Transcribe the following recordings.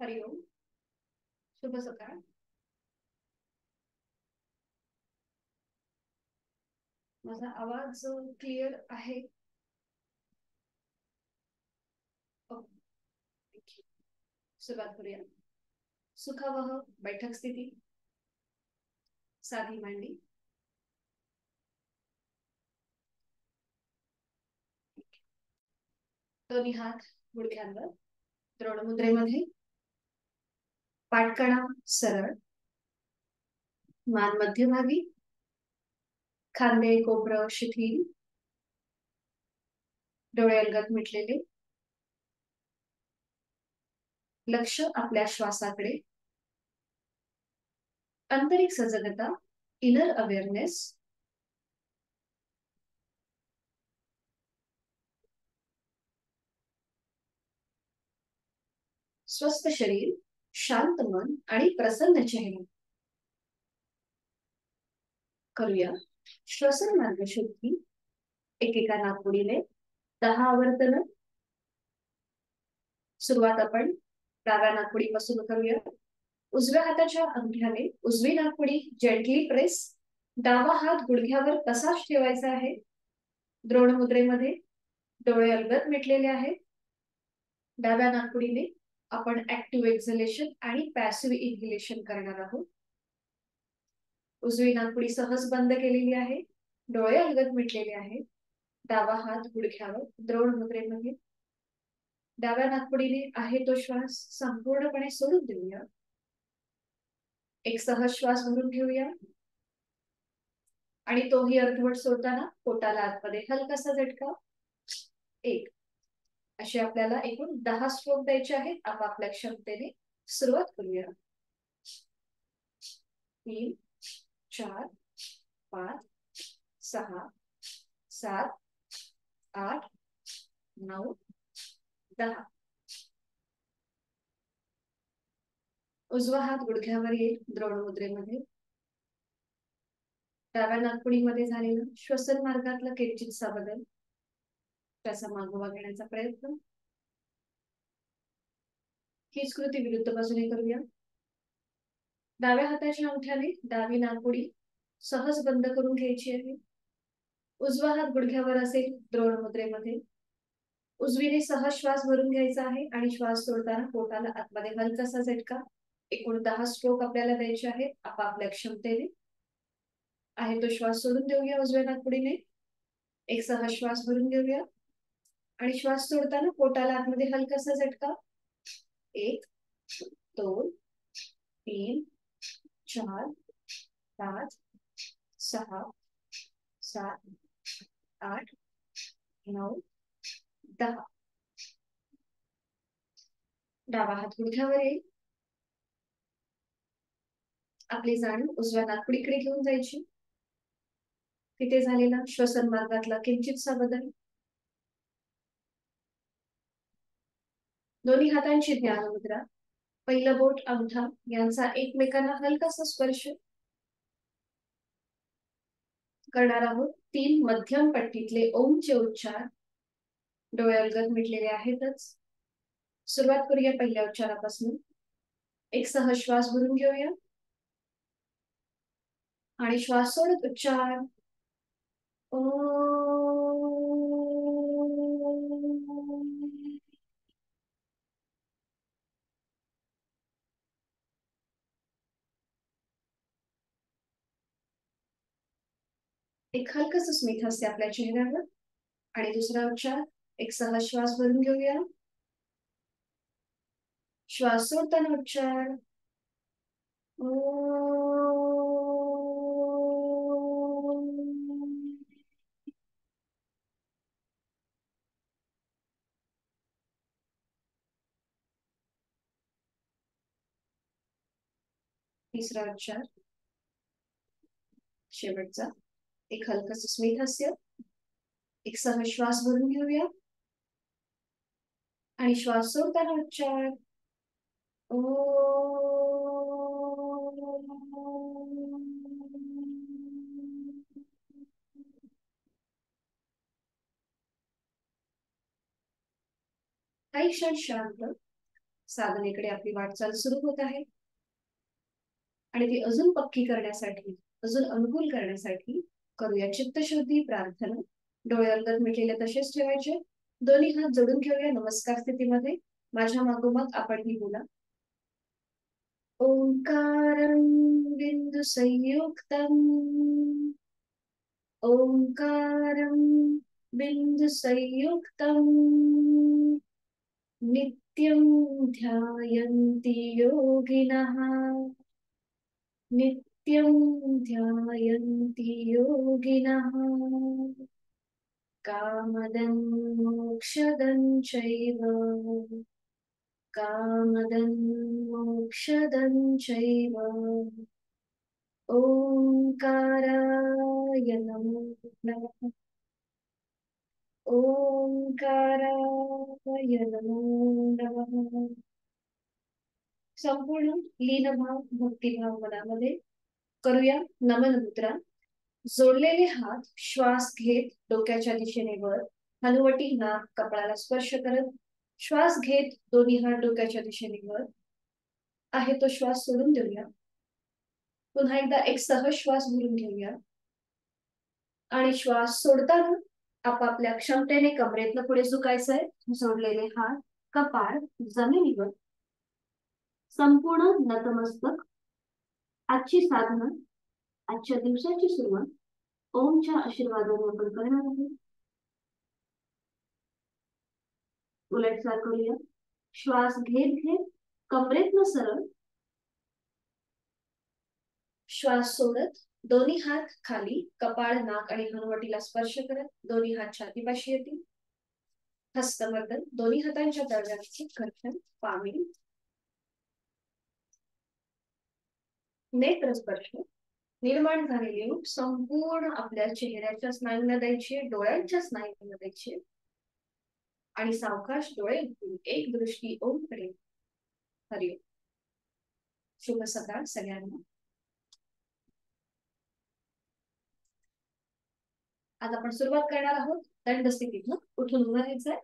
हरिओम. शुभ सकाळ. माझा आवाज क्लिअर आहे? ओके. सुरुवात करूया. सुखावह बैठक स्थिती. साधी मांडी. दोन्ही हात गुडघ्यांवर. द्रोण मुद्रेमध्ये. पाठकणा सरळ. मान मध्यभागी. खांदे कोपरं शिथिल. डोळे अलगद मिटलेले. लक्ष आपल्या श्वासाकडे. आंतरिक सजगता. Inner awareness. स्वस्थ शरीर, शांत मन आणि प्रसन्न चेहरा. करूया श्वसन मार्ग शुद्धी. एकेका नाकपुडीने 10 आवर्तन. सुरुवात आपण डाव्या नाकपुडीपासून करूया. उजव्या हाताच्या अंगठ्याने उजवी नाकपुडी जेंटली प्रेस. डावा हात गुडघ्यावर तसाच ठेवायचा आहे. द्रोण मुद्रेमध्ये. डोळे अलगद मिटलेले आहेत. डाव्या नाकपुडीने आपण ऍक्टिव्ह एक्झलेशन आणि पॅसिव्ह इन्हेलेशन करणार आहोत. उजवी नाकपुडी सहज बंद केलेली आहे. डोळे अलगद मिटलेले आहेत. डावा हात गुडघ्यावर द्रोण मुद्रेमध्ये. डाव्या नाकपुडीने आहे तो श्वास संपूर्णपणे सोडून देऊया. एक सहज श्वास भरून घेऊया आणि तोही अर्धवट सोडताना पोटाला आतमध्ये हलकासा झटका. एक. असे आपल्याला एकूण 10 स्ट्रोक द्यायचे आहेत आपापल्या क्षमतेने. सुरुवात करूया. 3, 4, 5, 6, 7, 8, 9, 10. उजवा हात गुडघ्यावर येईल द्रोण मुद्रेमध्ये. डाव्या नाकपुडीमध्ये झालेला श्वसन मार्गातला किंचितसा बदल, त्याचा मागोवा घेण्याचा प्रयत्न. हीच कृती विरुद्ध बाजूने करूया. डाव्या हाताच्या अंगठ्याने डावी नाकपुडी सहज बंद करून घ्यायची आहे. उजवा हात गुडघ्यावर असेल द्रोण मुद्रेमध्ये. उजवीने सहज श्वास भरून घ्यायचा आहे आणि श्वास सोडताना पोटाला आतमध्ये हलकासा झटका. एकूण 10 स्ट्रोक आपल्याला द्यायचे आहेत आपापल्या क्षमतेने. आहे तो श्वास सोडून देऊया उजव्या नाकपुडीने. एक सहज श्वास भरून घेऊया आणि श्वास सोडताना पोटाला आतमध्ये हलकासा झटका. 1, 2, 3, 4, 5, 6, 7, 8, 9, 10. डावा हात गुडघ्यावर येईल. आपली जाणीव उजव्या नाकपुडीकडे घेऊन जायची. तिथे झालेला श्वसन मार्गातला किंचितसा बदल. दोन्ही हातांची ध्यान मुद्रा. पहिलं बोट अंगठा यांचा एकमेकांना हलकासा स्पर्श करणार आहोत. 3 मध्यम पट्टीतले ओमचे उच्चार. डोळे अलगद मिटलेले आहेतच. सुरुवात करूया पहिल्या उच्चारापासून. एक सहज श्वास भरून घेऊया आणि श्वास सोडत उच्चार. एक हलकस स्मित हास्य आपल्या चेहऱ्यावर. आणि दुसरा उच्चार. एक सहज श्वास भरून घेऊया. श्वास सोडताना उच्चार. तिसरा उच्चार. शेवटचा. एक हलकस स्मित हास्य. एक सहज श्वास भरून घेऊया आणि श्वास सोडताना उच्चार. काही क्षण शांत. साधनेकडे आपली वाटचाल सुरू होत आहे आणि ती अजून पक्की करण्यासाठी, अजून अनुकूल करण्यासाठी करूया चित्तशुद्धी प्रार्थना. डोळे अंगत मिटलेले तसेच ठेवायचे. दोन्ही हात जोडून घेऊया नमस्कार स्थितीमध्ये. माझ्या मागोमाग आपणही बोला. ओंकारं बिंदु संयुक्तम् ओंकारं बिंदु संयुक्तम् नित्यं ध्यायन्ति योगिनः नित्यं ध्यायन्ति योगिनः कामदं मोक्षदं चैव कामदं मोक्षदं चैव ओंकाराय नमो नमः ओंकाराय नमो नमः. संपूर्ण लीनभाव भक्तिभाव मनामध्ये करूया नमन मुद्रा. जोडलेले हात श्वास घेत डोक्याच्या दिशेने वर, हनुवटी नाक कपाळाला स्पर्श करत श्वास घेत दोन्ही हात डोक्याच्या दिशेने वर. आहे तो श्वास सोडून देऊया. पुन्हा एकदा एक सहज श्वास भरून घेऊया आणि श्वास सोडताना आपापल्या क्षमतेने कमरेतनं पुढे झुकायचंय. जोडलेले हात कपाळ जमिनीवर, संपूर्ण नतमस्तक. आजची साधना, आजच्या दिवसाची सुरुवात ओमच्या आशीर्वादाने आपण करणार आहोत. उलटसार करूया. श्वास घेत घेत कमरेतनं सरळ, श्वास सोडत दोन्ही हात खाली, कपाळ नाक आणि हनुवटीला स्पर्श करत दोन्ही हात छातीपाशी येतील. हस्तमर्दन, दोन्ही हातांच्या तळव्यांची घर्षण पामी. नेत्र स्पर्श, निर्माण झालेली रूप संपूर्ण आपल्या चेहऱ्याच्या स्नायूंना द्यायची, डोळ्यांच्या स्नायूंना द्यायची आणि सावकाश डोळे उघडून एक दृष्टी ओमकडे. हरिओम. शुभ सकाळ सगळ्यांना. आज आपण सुरुवात करणार आहोत दंड स्थितीतनं. उठून उभं राहायचंय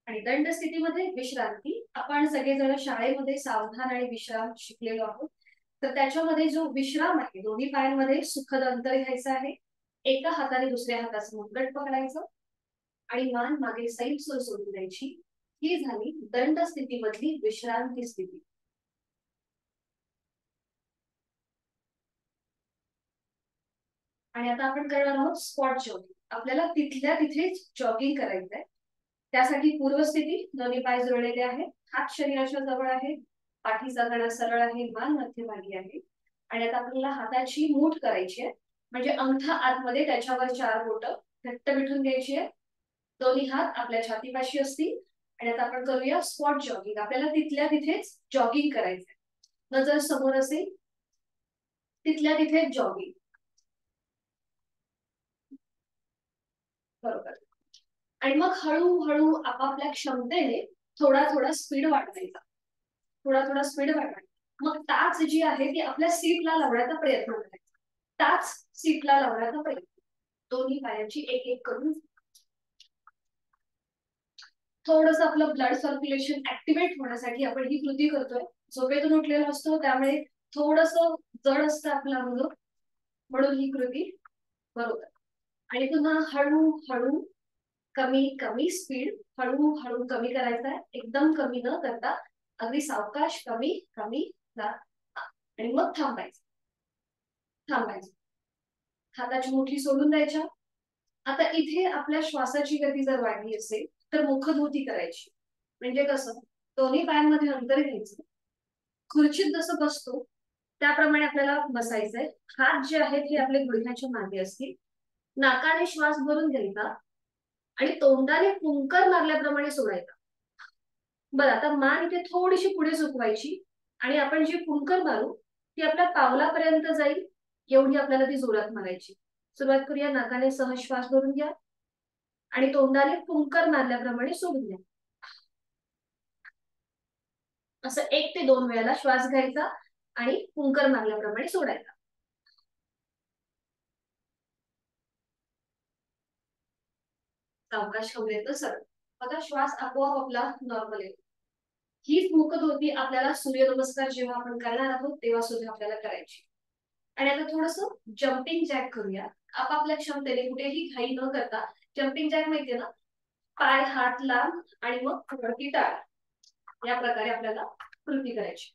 आणि दंड स्थितीमध्ये विश्रांती. आपण सगळेजण शाळेमध्ये सावधान आणि विश्राम शिकलेलो आहोत. तर त्याच्यामध्ये जो विश्राम आहे, दोन्ही पायांमध्ये सुखद अंतर घ्यायचं आहे. एका हाताने दुसऱ्या हाताचं मुंडट पकडायचं आणि मान मागे सैलसर सोडून द्यायची. ही झाली दंड स्थितीमधली विश्रांती स्थिती. आणि आता आपण करणार आहोत स्पॉट जॉगिंग. आपल्याला तिथल्या तिथेच जॉगिंग करायचंय. त्यासाठी पूर्वस्थिती, दोन्ही पाय जोडलेले आहेत, हात शरीराच्या जवळ आहे, पाठीचा कणा सरळ आहे, मान मध्यभागी आहे. आणि आता आपल्याला हाताची मूठ करायची आहे, म्हणजे अंगठा आतमध्ये, त्याच्यावर 4 बोट घट्ट मिठून घ्यायची आहे. दोन्ही हात आपल्या छातीपाशी असतील आणि आता आपण करूया स्पॉट जॉगिंग. आपल्याला तिथल्या तिथेच जॉगिंग करायचंय. नजर समोर असेल, तिथल्या तिथेच जॉगिंग. बरोबर. आणि मग हळूहळू आपापल्या क्षमतेने थोडा थोडा स्पीड वाढवायचा, थोडा थोडा स्पीड वाढवायचा. मग टाच जी आहे ती आपल्या सीटला लावण्याचा प्रयत्न करायचा. टाच सीटला लावण्याचा प्रयत्न. दोन्ही पायाची एक एक करून थोडस आपलं ब्लड सर्क्युलेशन ऍक्टिव्हेट होण्यासाठी आपण ही कृती करतोय. झोपेतून उठलेलो असतो त्यामुळे थोडस जड असतं आपलं अंग, म्हणून ही कृती. बरोबर. आणि पुन्हा हळूहळू कमी कमी स्पीड, हळूहळू कमी करायचा आहे. एकदम कमी न करता अगदी सावकाश कमी कमी आणि मग थांबायचं. थांबायचं. हाताची मुठी सोडून द्यायच्या. आता इथे आपल्या श्वासाची गती जर वाढली असेल तर मुखधोती करायची. म्हणजे कसं, दोन्ही पायांमध्ये अंतर घ्यायचं. खुर्चीत जसं बसतो त्याप्रमाणे आपल्याला बसायचंय. हात जे आहेत हे आपले गुडघ्याच्या मागे असतील. नाकाने श्वास भरून घ्यायचा आणि तोंडाने फुंकर मारल्याप्रमाणे सोडायचा. बरं, आता मान इथे थोडीशी पुढे झुकवायची आणि आपण जी फुंकर मारू ती आपल्या पावलापर्यंत जाईल, एवढी आपल्याला ती जोरात मारायची. सुरुवात करूया. नाकाने सहज श्वास भरून घ्या आणि तोंडाने फुंकर मारल्याप्रमाणे सोडून द्या. असं 1 ते 2 वेळेला श्वास घ्यायचा आणि फुंकर मारल्याप्रमाणे सोडायचा. सावकाश कमरेतनं सरळ. बघा श्वास आपोआप आपला नॉर्मल येतो. हीच मूकत होती आपल्याला सूर्यनमस्कार जेव्हा आपण करणार आहोत तेव्हा सुद्धा आपल्याला करायची. आणि आता थोडस जम्पिंग जॅक करूया. आपापल्या क्षमतेने कुठेही घाई न करता. जम्पिंग जॅक माहितीये ना, पाय हात लांब आणि मग वरती टाळ, या प्रकारे आपल्याला कृती करायची.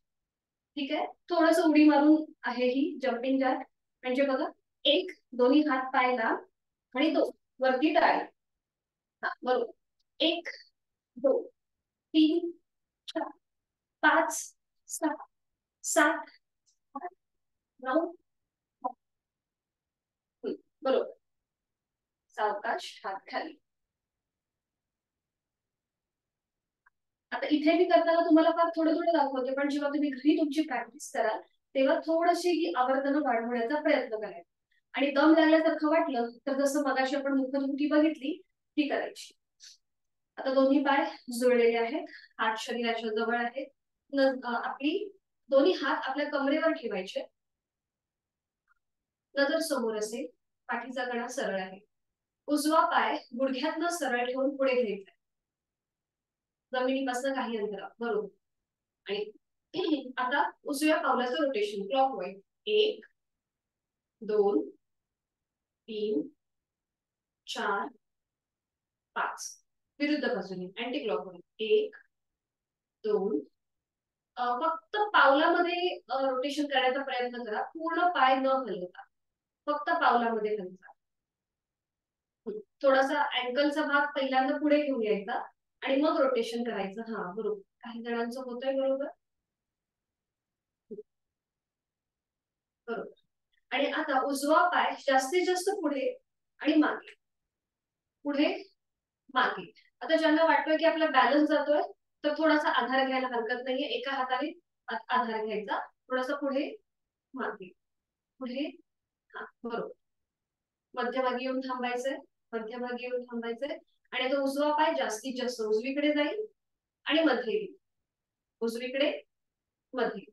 ठीक आहे, थोडस उडी मारून आहे ही जम्पिंग जॅक. म्हणजे बघा, एक, दोन्ही हात पाय लांब आणि दोन, वरती टाळी. हा बरोबर. एक, दोन, तीन, चार, पाच, सहा, सात, आठ, नऊ. बरोबर. सावकाश हात खाली. आता इथे मी करताना तुम्हाला फार थोडं थोडं दाखवते, पण जेव्हा तुम्ही घरी तुमची प्रॅक्टिस कराल तेव्हा थोडीशी ही आवर्तनं वाढवण्याचा प्रयत्न करायचा. आणि दम लागल्यासारखं वाटलं तर जसं मगाशी आपण मुखदुखी बघितली ती करायची. आता दोन्ही पाय जुळलेले आहेत, हात शरीराच्या जवळ आहेत. आपली दोन्ही हात आपल्या कमरेवर ठेवायचे. नजर समोर असेल, पाठीचा कणा सरळ आहे. उजवा पाय गुडघ्यातनं सरळ ठेवून पुढे घ्यायचा, जमिनीपासून काही अंतरावर. बरोबर. आणि आता उजव्या पावलाचं रोटेशन क्लॉकवाईज. एक, दोन, तीन, चार, पाच. विरुद्ध बाजूने अँटी क्लॉकवाईज. एक, दोन. फक्त पावलामध्ये रोटेशन करण्याचा प्रयत्न करा, पूर्ण पाय न हलवता, फक्त पावलामध्ये हलवा. थोडासा अँकलचा भाग पहिल्यांदा पुढे घेऊन यायचा आणि मग रोटेशन करायचं. हा बरोबर, काही जणांचं होतंय. बरोबर बरोबर. आणि आता उजवा पाय जास्तीत जास्त पुढे आणि मागे, पुढे मागे. आता ज्यांना वाटतोय की आपला बॅलन्स जातोय तर थोडासा आधार घ्यायला हरकत नाहीये. एका हाताने आधार घ्यायचा, थोडासा पुढे मागे, पुढे. हा बरोबर. मध्यभागी येऊन थांबायचंय, मध्यभागी येऊन थांबायचंय. आणि तो उजवा पाय जास्तीत जास्त उजवीकडे जाईल आणि मध्ये येईल. उजवीकडे, मध्ये,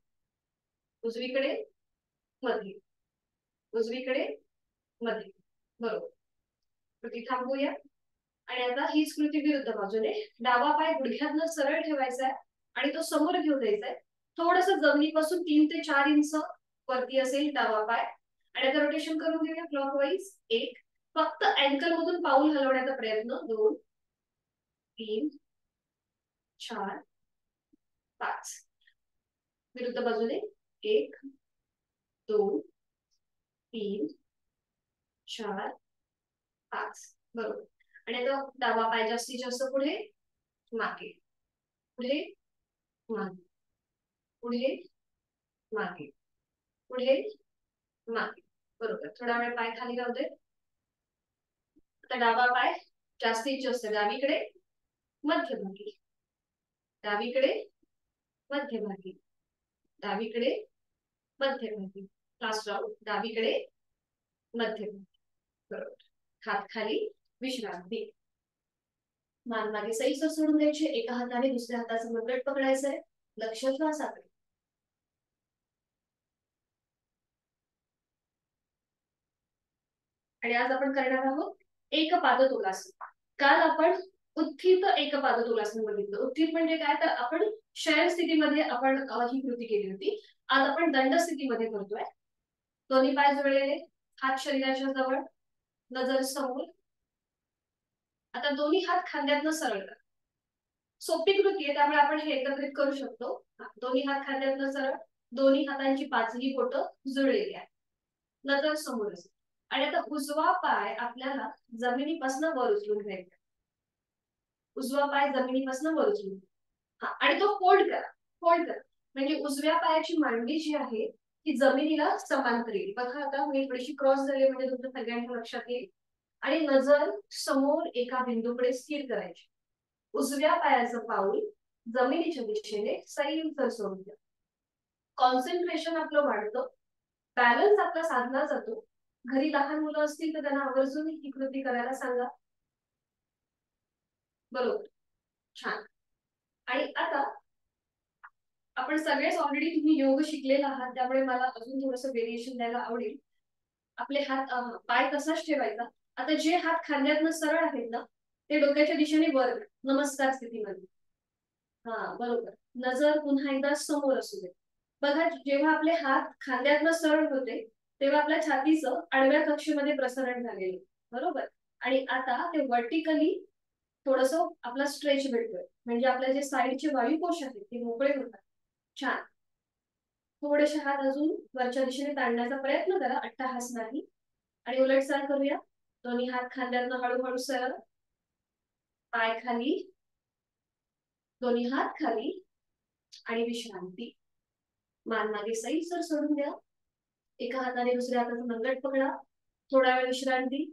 उजवीकडे, मध्ये, उजवीकडे, मध्ये. बरोबर. कृती थांबवूया. आणि आता हीच कृती विरुद्ध बाजूने. डावा पाय गुडघ्यातनं सरळ ठेवायचा आहे आणि तो समोर घेऊन जायचा आहे. थोडस जमिनीपासून 3 ते 4 इंच वरती असेल डावा पाय. आणि आता रोटेशन करून घेऊया क्लॉकवाईज. एक, फक्त अँकल मधून पाऊल हलवण्याचा प्रयत्न. दोन, तीन, चार, पाच. विरुद्ध बाजूने. एक, दोन, तीन, चार, पाच. बरोबर. आणि आता डावा पाय जास्तीत जास्त पुढे मागे, पुढे मागे, पुढे मागे, पुढे मागे. बरोबर. थोडा वेळ पाय खाली राहू दे. आता डावा पाय जास्तीत जास्त डावीकडे, मध्यभागी, डावीकडे, मध्यभागी, डावीकडे, मध्यभागी. Last round. डावीकडे, मध्यभागी. बरोबर. हात खाली, विश्रांती. मान मागे सैस सोडून द्यायची. एका हाताने दुसऱ्या हाताचं मनगट पकडायचंय. लक्ष श्वासाकडे. आणि आज आपण करणार आहोत एक पादतोलासन. काल आपण उत्थित एक पादतोलासन बघितलं. उत्थित म्हणजे काय, तर आपण शयन स्थितीमध्ये आपण ही कृती केली होती. आज आपण दंड स्थितीमध्ये करतोय. दोन्ही पाय जुळलेले, हात शरीराच्या जवळ, नजर समोर. आता दोन्ही हात खांद्यातनं सरळ करा. सोपी कृती आहे त्यामुळे आपण हे एकत्रित करू शकतो. दोन्ही हात खांद्यातनं सरळ, दोन्ही हातांची पाचही बोटं जुळलेली आहेत, नजर समोर असेल. आणि आता उजवा पाय आपल्याला जमिनीपासून वर उचलून घ्यायचा. उजवा पाय जमिनीपासून वर उचलून. हा, आणि तो फोल्ड करा. फोल्ड करा म्हणजे उजव्या पायाची मांडी जी आहे ती जमिनीला समांतर येईल. बघा आता मी थोडीशी क्रॉस झाली म्हणजे तुमच्या सगळ्यांच्या लक्षात येईल. आणि नजर समोर एका बिंदूकडे स्थिर करायची. उजव्या पायाचं पाऊल जमिनीच्या दिशेने सैल सोडून द्या. कॉन्सन्ट्रेशन आपलं वाढतं, बॅलन्स आपला साधला जातो. घरी लहान मुलं असतील तर त्यांना आवर्जून ही कृती करायला सांगा. बरोबर. छान. आणि आता आपण सगळेच ऑलरेडी तुम्ही योग शिकलेला आहात त्यामुळे मला अजून थोडंसं व्हेरिएशन द्यायला आवडेल. आपले हात पाय तसाच ठेवायचा. आता जे हात खांद्यातनं सरळ आहेत ना ते डोक्याच्या दिशेने वर, नमस्कार स्थितीमध्ये. हा बरोबर. नजर पुन्हा एकदा समोर असू दे. बघा, जेव्हा आपले हात खांद्यातनं सरळ होते तेव्हा आपल्या छातीचं आडव्या कक्षेमध्ये प्रसरण झालेलं, बरोबर. आणि आता ते वर्टिकली थोडस आपला स्ट्रेच भेटतोय, म्हणजे आपल्या जे साईडचे वायुकोश आहेत ते मोकळे होतात. छान. थोडेसे हात अजून वरच्या दिशेने ताणण्याचा प्रयत्न करा, अट्टहास नाही. आणि उलटसाल करूया. दोन्ही हात खांद्यातनं हळूहळू सरळ, पाय खाली, दोन्ही हात खाली आणि विश्रांती. मान मागे सैलसर सोडून द्या. एका हाताने दुसऱ्या हाताचा मनगट पकडा. थोडा वेळ विश्रांती.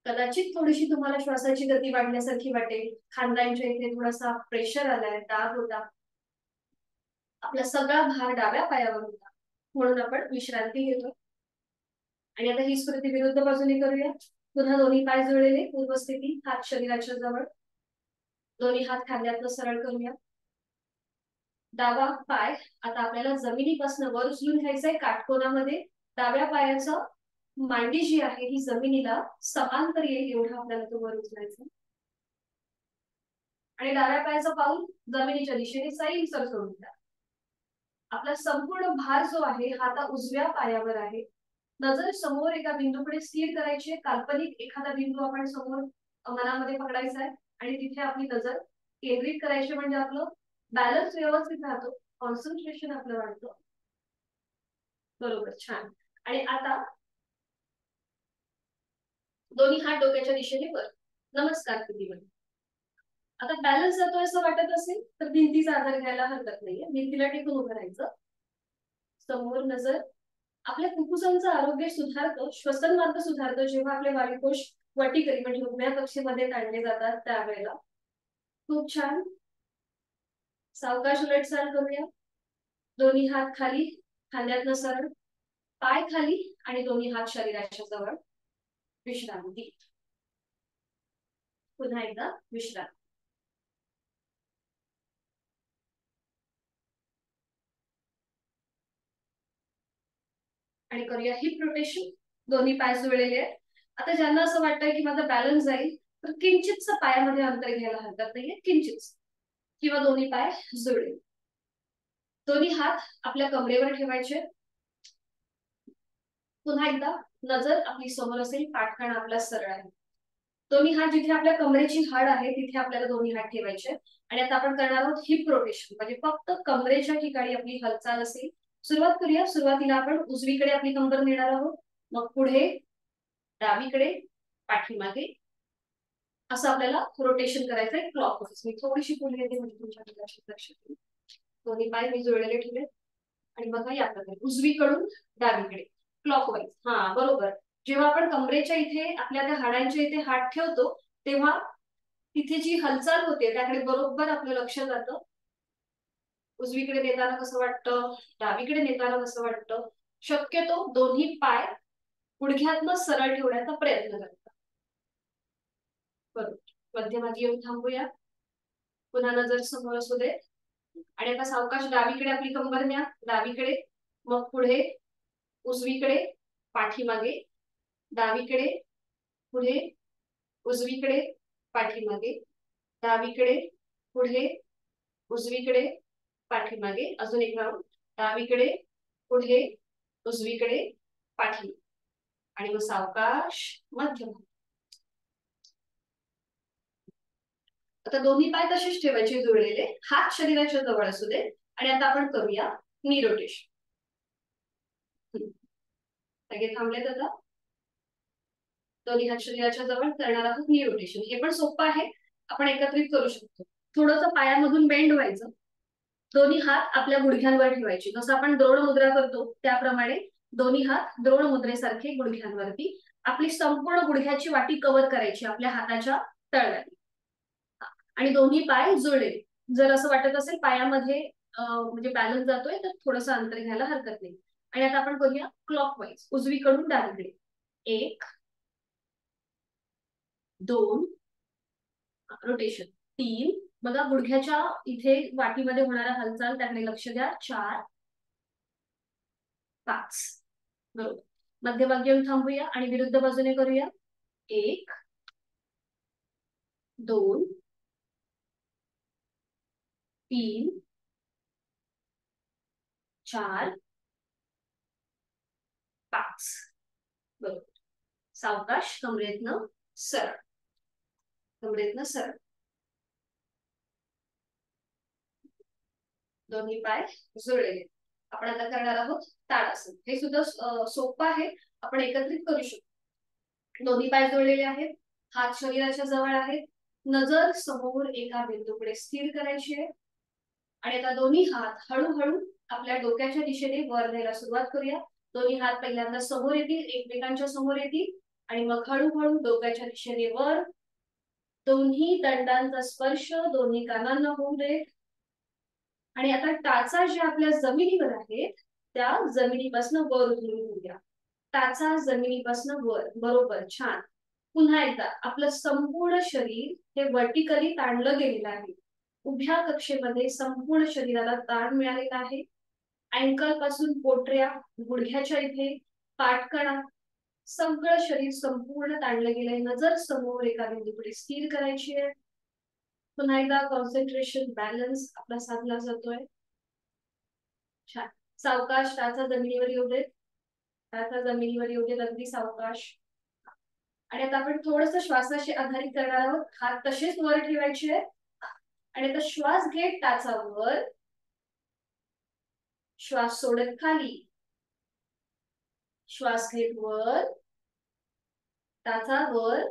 कदाचित थोडीशी तुम्हाला श्वासाची गती वाढण्यासारखी वाटेल, खांद्यांच्या इथे थोडासा प्रेशर आलाय, दाब होता. आपला सगळा भार डाव्या पायावर होता, म्हणून आपण विश्रांती घेतो. आणि आता ही स्मृती विरुद्ध बाजूने करूया. पुन्हा दोन्ही पाय जुळलेले, पूर्वस्थिती, हात शरीराच्या जवळ, दोन्ही हात खांद्यातनं सरळ करूया. डावा पाय आता आपल्याला जमिनीपासून वर उचलून घ्यायचंय काटकोनामध्ये. डाव्या पायाचं मांडी जी आहे ही जमिनीला समांतर येईल एवढा आपल्याला तो वर उचलायचा. आणि डाव्या पायाचं पाऊल जमिनीच्या दिशेने सैलसर सोडून द्या. आपला संपूर्ण भार जो आहे हा आता उजव्या पायावर आहे. नजर समोर एका बिंदूकडे स्थिर करायची. काल्पनिक एखादा बिंदू आपण समोर मनामध्ये पकडायचा आहे आणि तिथे आपली नजर केंद्रित करायची, म्हणजे आपलं बॅलन्स व्यवस्थित राहतो, कॉन्सन्ट्रेशन आपलं वाढतं. बरोबर, छान. आणि आता दोन्ही हात डोक्याच्या दिशेने वर, नमस्कार स्थितीमध्ये. आता बॅलन्स जातोय असं वाटत असेल तर भिंतीचा आधार घ्यायला हरकत नाहीये. भिंतीला टेकून उभं राहायचं. समोर नजर. आपल्या फुफ्फुसांचं आरोग्य सुधारतं, श्वसन मार्ग सुधारतो जेव्हा आपले वायुकोश वर्टिकली म्हणजे उभ्या कक्षेमध्ये ताणले जातात त्यावेळेला. खूप छान. सावकाश उलटचाल करूया. दोन्ही हात खाली, खांद्यातनं सरळ, पाय खाली आणि दोन्ही हात शरीराच्या जवळ. विश्रांती. पुन्हा एकदा विश्रांती. आणि करूया हिप रोटेशन. दोन्ही पाय जुळलेले आहेत. आता ज्यांना असं वाटतंय की माझा बॅलन्स जाईल तर किंचितच पायामध्ये अंतर घ्यायला हरकत नाहीये, किंचित, किंवा दोन्ही पाय जुळले. दोन्ही हात आपल्या कमरेवर ठेवायचे. पुन्हा एकदा नजर आपली समोर असेल, पाठकाण आपला सरळ आहे. दोन्ही हात जिथे आपल्या कमरेची हाड आहे तिथे आपल्याला दोन्ही हात ठेवायचे. आणि आता आपण करणार आहोत हिप रोटेशन, म्हणजे फक्त कमरेच्या ठिकाणी आपली हालचाल असेल. सुरुवात करूया. सुरुवातीला आपण उजवीकडे आपली कंबर नेणार आहोत, मग पुढे, डावीकडे, पाठीमागे, असं आपल्याला रोटेशन करायचंय क्लॉकवाईज. मी थोडीशी पुढे येते म्हणजे तुमच्या लक्ष येईल. दोन्ही पाय मी जुळलेले ठेवले आणि बघा या प्रकारे उजवीकडून डावीकडे क्लॉकवाईज. हा बरोबर. जेव्हा आपण कमरेच्या इथे आपल्या त्या हाडांच्या इथे हात ठेवतो तेव्हा तिथे जी हालचाल होते त्याकडे बरोबर आपलं लक्ष जातं. उजवीकडे नेताना कसं वाटतं, डावीकडे नेताना कसं वाटतं. शक्यतो दोन्ही पाय गुडघ्यातनं सरळ ठेवण्याचा प्रयत्न करतात. बरोबर. मध्यभागी येऊन थांबूया. पुन्हा नजर समोर असू दे. आणि आता सावकाश डावीकडे आपली कंबर न्या, डावीकडे, मग पुढे, उजवीकडे, पाठीमागे, डावीकडे, पुढे, उजवीकडे, पाठीमागे, डावीकडे, पुढे, उजवीकडे, पाठीमागे. अजून एक राऊंड. डावीकडे, पुढे, उजवीकडे, पाठी. आणि मग सावकाश मध्यम. आता दोन्ही पाय तसेच ठेवायचे जुळलेले, हात शरीराच्या जवळ असू दे. आणि आता आपण करूया नी रोटेशन. सगळे थांबलेत आता. दोन्ही हात शरीराच्या जवळ करणार आहोत नी रोटेशन. हे पण सोपं आहे, आपण एकत्रित करू शकतो. थोडंसं पायामधून बेंड व्हायचं. दोन्ही हात आपल्या गुडघ्यांवर ठेवायचे. जसं आपण द्रोण मुद्रा करतो त्याप्रमाणे दोन्ही हात द्रोण मुद्रेसारखे गुडघ्यांवरती. आपली संपूर्ण गुडघ्याची वाटी कव्हर करायची आपल्या हाताच्या तळव्याने. आणि दोन्ही पाय जुळले. जर असं वाटत असेल पायामध्ये म्हणजे बॅलन्स जातोय तर थोडंसं अंतर घ्यायला हरकत नाही. आणि आता आपण करूया क्लॉकवाईज, उजवीकडून डावीकडे. 1 2 रोटेशन, 3, बघा गुडघ्याच्या इथे वाटीमध्ये होणारा हालचाल त्याकडे लक्ष द्या. 4 5. बरोबर. मध्यभागी येऊन थांबूया आणि विरुद्ध बाजूने करूया. 1 2 3 4 5. बरोबर. सावकाश, कमरेतनं सरळ, कमरेतनं सरळ. दोन्ही पाय जुळलेले. आपण आता करणार आहोत ताडासन. हे सुद्धा सोपं आहे, आपण एकत्रित करू शकतो. दोन्ही पाय जुळलेले आहेत, हात शरीराच्या जवळ आहेत, नजर समोर एका बिंदूकडे स्थिर करायची आहे. आणि आता दोन्ही हात हळूहळू आपल्या डोक्याच्या दिशेने वर न्यायला सुरुवात करूया. दोन्ही हात पहिल्यांदा समोर येतील, एकमेकांच्या समोर येतील आणि मग हळूहळू डोक्याच्या दिशेने वर. दोन्ही दंडांचा स्पर्श दोन्ही कानांना होऊ दे. आणि आता टाचा ज्या आपल्या जमिनीवर आहेत त्या जमिनीपासून वर उचलून घेऊया. टाचा जमिनीपासून वर. बरोबर, छान. पुन्हा एकदा आपलं संपूर्ण शरीर हे वर्टिकली ताणलं गेलेलं आहे. उभ्या कक्षेमध्ये संपूर्ण शरीराला ताण मिळालेला आहे. अँकल पासून पोटऱ्या, गुडघ्याच्या इथे, पाठकणा, सगळं शरीर संपूर्ण ताणलं गेलंय. नजर समोर एका बिंदूकडे स्थिर करायची आहे. पुन्हा एकदा कॉन्सन्ट्रेशन, बॅलन्स आपला साधला जातोय. छान. सावकाश टाचा जमिनीवर येऊ देत, टाचा जमिनीवर येऊ देत, अगदी सावकाश. आणि आता आपण थोडस श्वासाशी आधारित करणार आहोत. हात तसेच वर ठेवायचे आहेत आणि आता श्वास घेत टाचावर, श्वास सोडत खाली, श्वास घेत वर, टाचावर,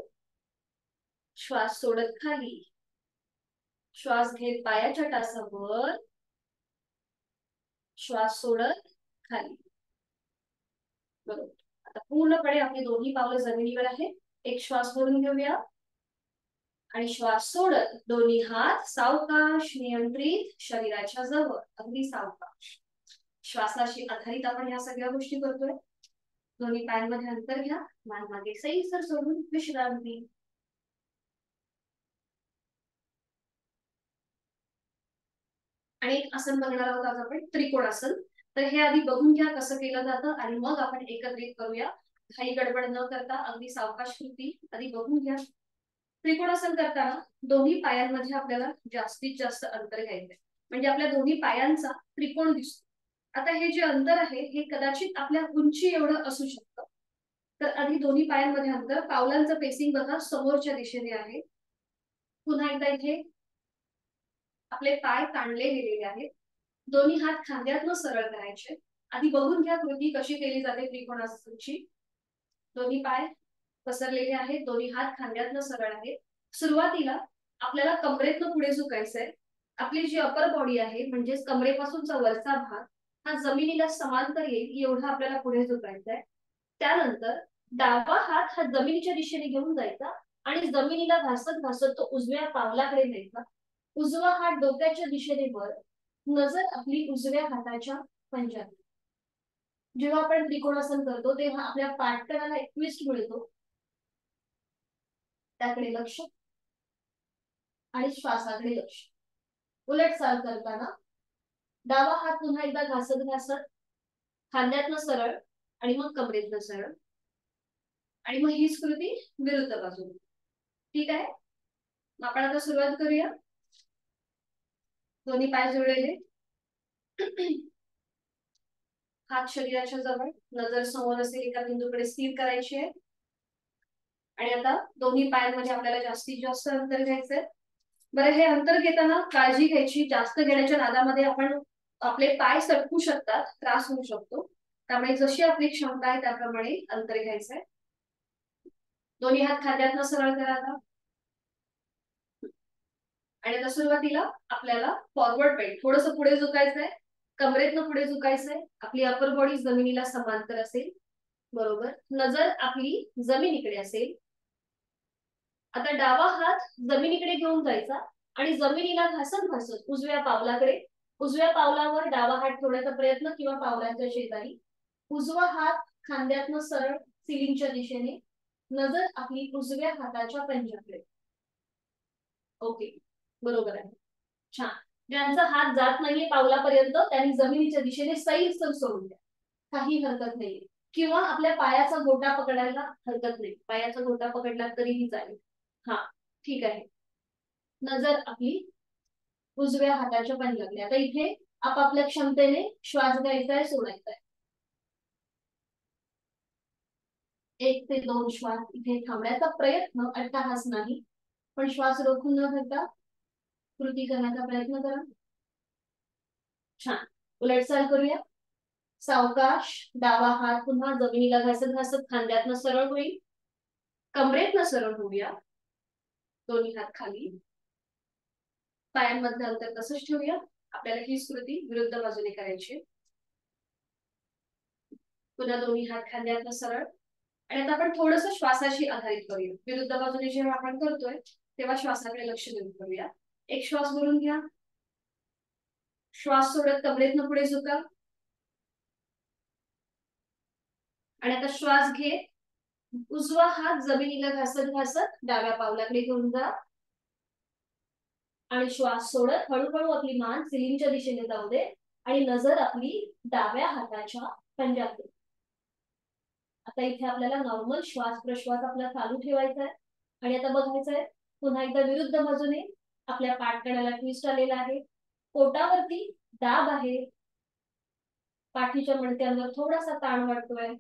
श्वास सोडत खाली, श्वास घेत पायाच्या टाचावर, श्वास सोडत खाली. बरोबर. आता पूर्णपणे आपली दोन्ही पावलं जमिनीवर आहे. एक श्वास भरून घेऊया आणि श्वास सोडत दोन्ही हात सावकाश, नियंत्रित, शरीराच्या जवळ, अगदी सावकाश. श्वासाशी आधारित आपण ह्या सगळ्या गोष्टी करतोय. दोन्ही पायांमध्ये अंतर घ्या, मान मागे सैलसर सोडून विश्रांती. आणि एक आसन बघणार आहोत आज आपण, त्रिकोणासन. तर हे आधी बघून घ्या कसं केलं जातं आणि मग आपण एकत्रित करूया. काही गडबड न करता अगदी सावकाश कृती आधी बघून घ्या. त्रिकोणासन करताना दोन्ही पायांमध्ये आपल्याला जास्तीत जास्त अंतर घ्यायचंय, म्हणजे आपल्या दोन्ही पायांचा त्रिकोण दिसतो. आता हे जे अंतर आहे हे कदाचित आपल्या उंची एवढं असू शकतं. तर आधी दोन्ही पायांमध्ये अंतर, पावलांचं पेसिंग बघा समोरच्या दिशेने आहे. पुन्हा एकदा इथे आपले पाय ताणले गेलेले आहेत. दोन्ही हात खांद्यातनं सरळ करायचे. आधी बघून घ्या कृती कशी केली जाते त्रिकोणासनची. दोन्ही पाय पसरलेले आहेत, दोन्ही हात खांद्यातनं सरळ आहेत. सुरुवातीला आपल्याला कमरेतनं पुढे झुकायचंय. आपली जी अपर बॉडी आहे म्हणजेच कमरेपासूनचा वरचा भाग हा जमिनीला समांतर येईल एवढा आपल्याला पुढे झुकायचंय. त्यानंतर डावा हात हा जमिनीच्या दिशेने घेऊन जायचा आणि जमिनीला घासत घासत तो उजव्या पावलाकडे न्यायचा. उजवा हात डोक्याच्या दिशेने वर, नजर आपली उजव्या हाताच्या पंजात. जेव्हा आपण त्रिकोणासन करतो तेव्हा आपल्या पाठकणाला एक ट्विस्ट मिळतो, त्याकडे लक्ष आणि श्वासाकडे लक्ष. उलट चाल करताना डावा हात पुन्हा एकदा घासत घासत खांद्यातनं सरळ आणि मग कमरेतनं सरळ आणि मग हीच कृती विरुद्ध बाजूने. ठीक आहे, आपण आता सुरुवात करूया. दोन्ही पाय जुळलेले, हात शरीराच्या जवळ, नजर समोर असेल एका बिंदूकडे स्थिर करायची आहे. आणि आता दोन्ही पायांमध्ये आपल्याला जास्तीत जास्त अंतर घ्यायचंय. बरं, हे अंतर घेताना काळजी घ्यायची, जास्त घेण्याच्या नादामध्ये आपण आपले पाय सटकू शकतात, त्रास होऊ शकतो. त्यामुळे जशी आपली क्षमता आहे त्याप्रमाणे अंतर घ्यायचंय. दोन्ही हात खांद्यातनं सरळ करा आता. आणि आता सुरुवातीला आपल्याला फॉरवर्ड बेंड, थोडस पुढे झुकायचंय, कमरेतनं पुढे झुकायचंय. आपली अपर बॉडी जमिनीला समांतर असेल. बरोबर, नजर आपली जमिनीकडे असेल. आता डावा हात जमिनीकडे घेऊन जायचा आणि जमिनीला घासत घासत उजव्या पावलाकडे, उजव्या पावलावर डावा हात ठेवण्याचा प्रयत्न किंवा पावलांच्या शेजारी. उजवा हात खांद्यातनं सरळ सिलिंगच्या दिशेने, नजर आपली उजव्या हाताच्या पंजाकडे. ओके, बरोबर आहे, छान. ज्यांचा हात जात नाहीये पावलापर्यंत त्यांनी जमिनीच्या दिशेने सैलसर सोडून द्या, काही हरकत नाहीये. किंवा आपल्या पायाचा गोटा पकडायला हरकत नाही, पायाचा गोटा पकडला तरीही चालेल. हा, ठीक आहे. नजर आपली उजव्या हाताच्या पंजातली. आता इथे आपापल्या क्षमतेने श्वास घ्यायचा आहे, सोडायचा आहे. 1 ते 2 श्वास इथे थांबण्याचा प्रयत्न, अट्टहास नाही, पण श्वास रोखून न घेता कृती करण्याचा प्रयत्न करा. छान. उलटचाल करूया. सावकाश डावा हात पुन्हा जमिनीला घासत घासत खांद्यातनं सरळ होईल. कमरेतनं सरळ होऊया. दोन्ही हात खाली. पायांमधलं अंतर तसंच ठेवूया. आपल्याला ही कृती विरुद्ध बाजूने करायची. पुन्हा दोन्ही हात खांद्यातनं सरळ. आणि आता आपण थोडंसं श्वासाशी आधारित करूया. विरुद्ध बाजूने जेव्हा आपण करतोय तेव्हा श्वासाकडे लक्ष देऊन करूया. एक श्वास भरून घ्या. श्वास सोडत कमरेतनं पुढे झुका. आणि आता श्वास घे. उजवा हात जमिनीला घासत घासत डाव्या पावलाकडे घेऊन जा. आणि श्वास सोडत हळूहळू आपली मान सिलिंगच्या दिशेने जाऊ दे आणि नजर आपली डाव्या हाताच्या पंजात. आता इथे आपल्याला नॉर्मल श्वास प्रश्वास आपला चालू ठेवायचा आहे. आणि आता बघायचं आहे पुन्हा एकदा विरुद्ध बाजूने आपल्या पाठकण्याला ट्विस्ट आलेला आहे. पोटावरती दाब आहे. पाठीच्या मणक्यांवर थोडासा ताण वाटतोय.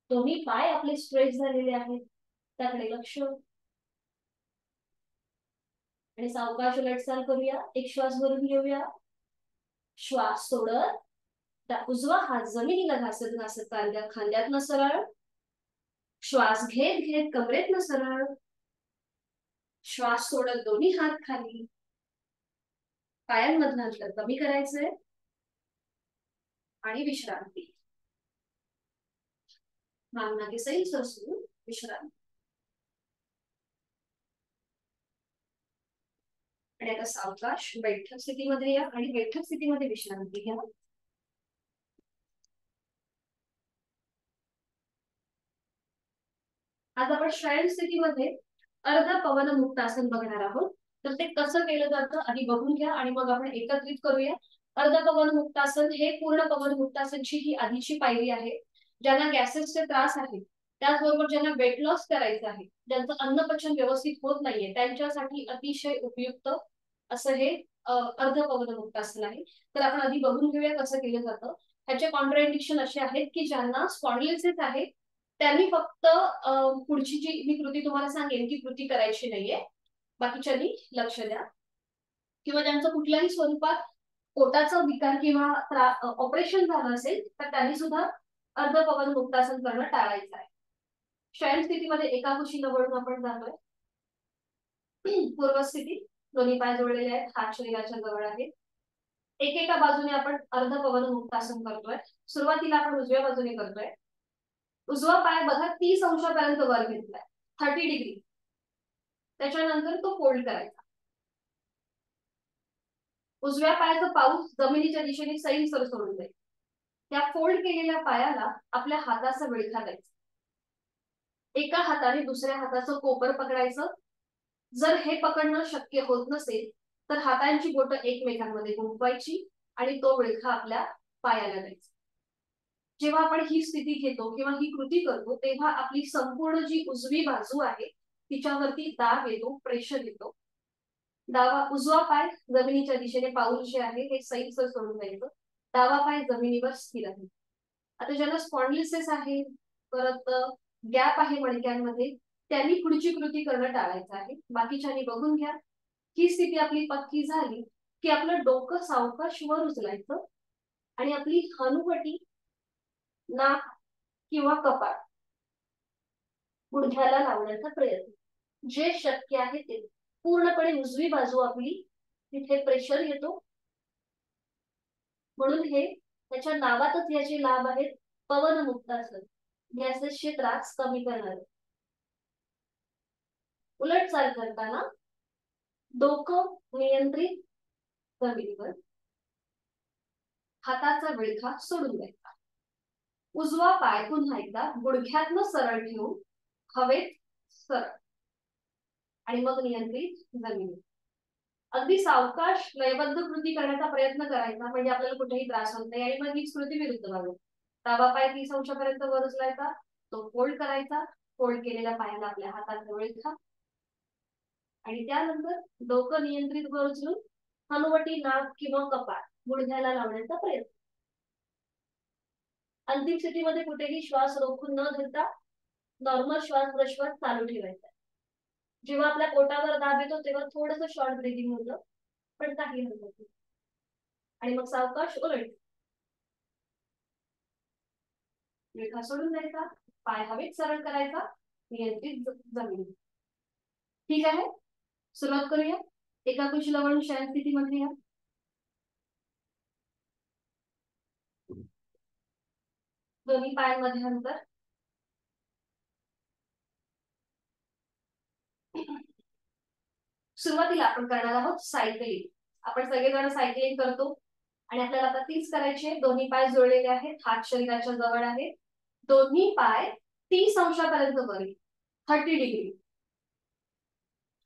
दोन्ही पाय आपले स्ट्रेच झालेले आहेत, त्याकडे लक्ष. आणि सावकाश उलटचाल करूया. एक श्वास भरून घेऊया. श्वास सोडत उजवा हात जमिनीला घासत घासत खांद्यातनं सरळ. श्वास घेत घेत कमरेतनं सरळ. श्वास सोडत दोन्ही हात खाली. पायांमधलं अंतर कमी करायचंय आणि विश्रांती. मागना सैल सरसून विश्रांती. आणि आता सावकाश बैठक स्थितीमध्ये या आणि बैठक स्थितीमध्ये विश्रांती घ्या. आज आपण शयन स्थितीमध्ये अर्ध पवन मुक्तासन बघणार आहोत. तर ते कसं केलं जातं आधी बघून घ्या आणि मग आपण एकत्रित करूया. अर्ध पवन मुक्तासन हे पूर्ण पवन मुक्तासनची ही आधीची पायरी आहे. ज्यांना गॅसेसचे त्रास आहेत, त्याचबरोबर ज्यांना वेट लॉस करायचं आहे, ज्यांचं अन्नपचन व्यवस्थित होत नाहीये, त्यांच्यासाठी अतिशय उपयुक्त असं हे अर्ध पवन मुक्तासन आहे. तर आपण आधी बघून घेऊया कसं केलं जातं. ह्याचे कॉन्ट्राइंडिक्शन असे आहेत की ज्यांना स्पॉन्डिलिटिस आहे त्यांनी फक्त पुढची जी मी कृती तुम्हाला सांगेन की कृती करायची नाहीये, बाकीच्यांनी लक्ष द्या. किंवा ज्यांचं कुठल्याही स्वरूपात पोटाचा विकार किंवा ऑपरेशन झालं असेल तर त्यांनी सुद्धा अर्ध पवन मुक्तासन करणं टाळायचं आहे. शयन स्थितीमध्ये एका कुशीला वळून आपण जातोय. पूर्वस्थिती. दोन्ही पाय जोडलेले आहेत, हात शरीराच्या जवळ आहेत. एकेका बाजूने आपण अर्ध पवन मुक्तासन करतोय. सुरुवातीला आपण उजव्या बाजूने करतोय. उजवा पाय बघा 30 अंशापर्यंत वर घेतलाय, 30 डिग्री. त्याच्यानंतर तो फोल्ड करायचा. उजव्या पायाचं पाऊल जमिनीच्या दिशेने सैल सर सोडून जाईल. त्या फोल्ड केलेल्या पायाला आपल्या हाताचा विळखा द्यायचा. एका हाताने दुसऱ्या हाताचं कोपर पकडायचं. जर हे पकडणं शक्य होत नसेल तर हातांची बोटं एकमेकांमध्ये गुंफवायची आणि तो विळखा आपल्या पायाला द्यायचा. जेव्हा आपण ही स्थिती घेतो किंवा ही कृती करतो तेव्हा आपली संपूर्ण जी उजवी बाजू आहे तिच्यावरती दाब येतो, प्रेशर येतो. डावा उजवा पाय जमिनीच्या दिशेने पाऊल जे आहे हे सैलसर सोडून जायचं. डावा पाय जमिनीवर स्थिर आहे. आता ज्यांना स्पॉन्डिलिटिस आहे, परत गॅप आहे मणक्यांमध्ये, त्यांनी पुढची कृती करणं टाळायचं आहे. बाकीच्यांनी बघून घ्या. ही स्थिती आपली पक्की झाली की आपलं डोकं सावकाश वर उचलायचं आणि आपली हनुवटी, नाक किंवा कपाळ गुडघ्याला लावण्याचा प्रयत्न. जे शक्य आहे ते पूर्णपणे उजवी बाजू आपली तिथे प्रेशर येतो. म्हणून हे त्याच्या नावातच याचे लाभ आहेत. पवन मुक्तासन, गॅसेसचे त्रास कमी करणारे. उलट चाल करताना डोकं नियंत्रित जमिनीवर, हाताचा विळखा सोडून द्यायचा. उजवा पाय पुन्हा एकदा गुडघ्यातनं सरळ ठेवून हवेत सरळ आणि मग नियंत्रित जमिनीवर. अगदी सावकाश लयबद्ध कृती करण्याचा प्रयत्न करायचा म्हणजे आपल्याला कुठेही त्रास होत नाही. आणि मग हीच कृती विरुद्ध बाजू. डावा पाय 30 अंशापर्यंत वर उचलायचा, तो फोल्ड करायचा. फोल्ड केलेल्या पायाला आपल्या हाताचा विळखा. आणि त्यानंतर डोकं नियंत्रित वर उचलून हनुवटी, नाक किंवा कपाळ गुडघ्याला लावण्याचा प्रयत्न. अंतिम स्थितीमध्ये कुठेही श्वास रोखून न धरता नॉर्मल श्वास प्रश्वास चालू ठेवायचा. जेव्हा आपल्या पोटावर दाब येतो तेव्हा थोडंसं शॉर्ट ब्रीदिंग होतं, पण काही हरकत नाही. आणि मग सावकाश उलट रेखा सोडून द्यायचा, पाय हवेत सरळ करायचा, नियंत्रित जमीन. ठीक आहे, सुरुवात करूया. एका कुशीला वळून शयन स्थितीमध्ये या. दोन्ही पायांमध्ये अंतर. सुरुवातीला आपण करणार आहोत सायकलिंग. आपण सगळेजण सायकलिंग करतो आणि आपल्याला आता तीच करायची आहे. दोन्ही पाय जोडलेले आहेत, हात शरीराच्या जवळ आहेत, दोन्ही पाय 30 अंशापर्यंत वर, 30 डिग्री.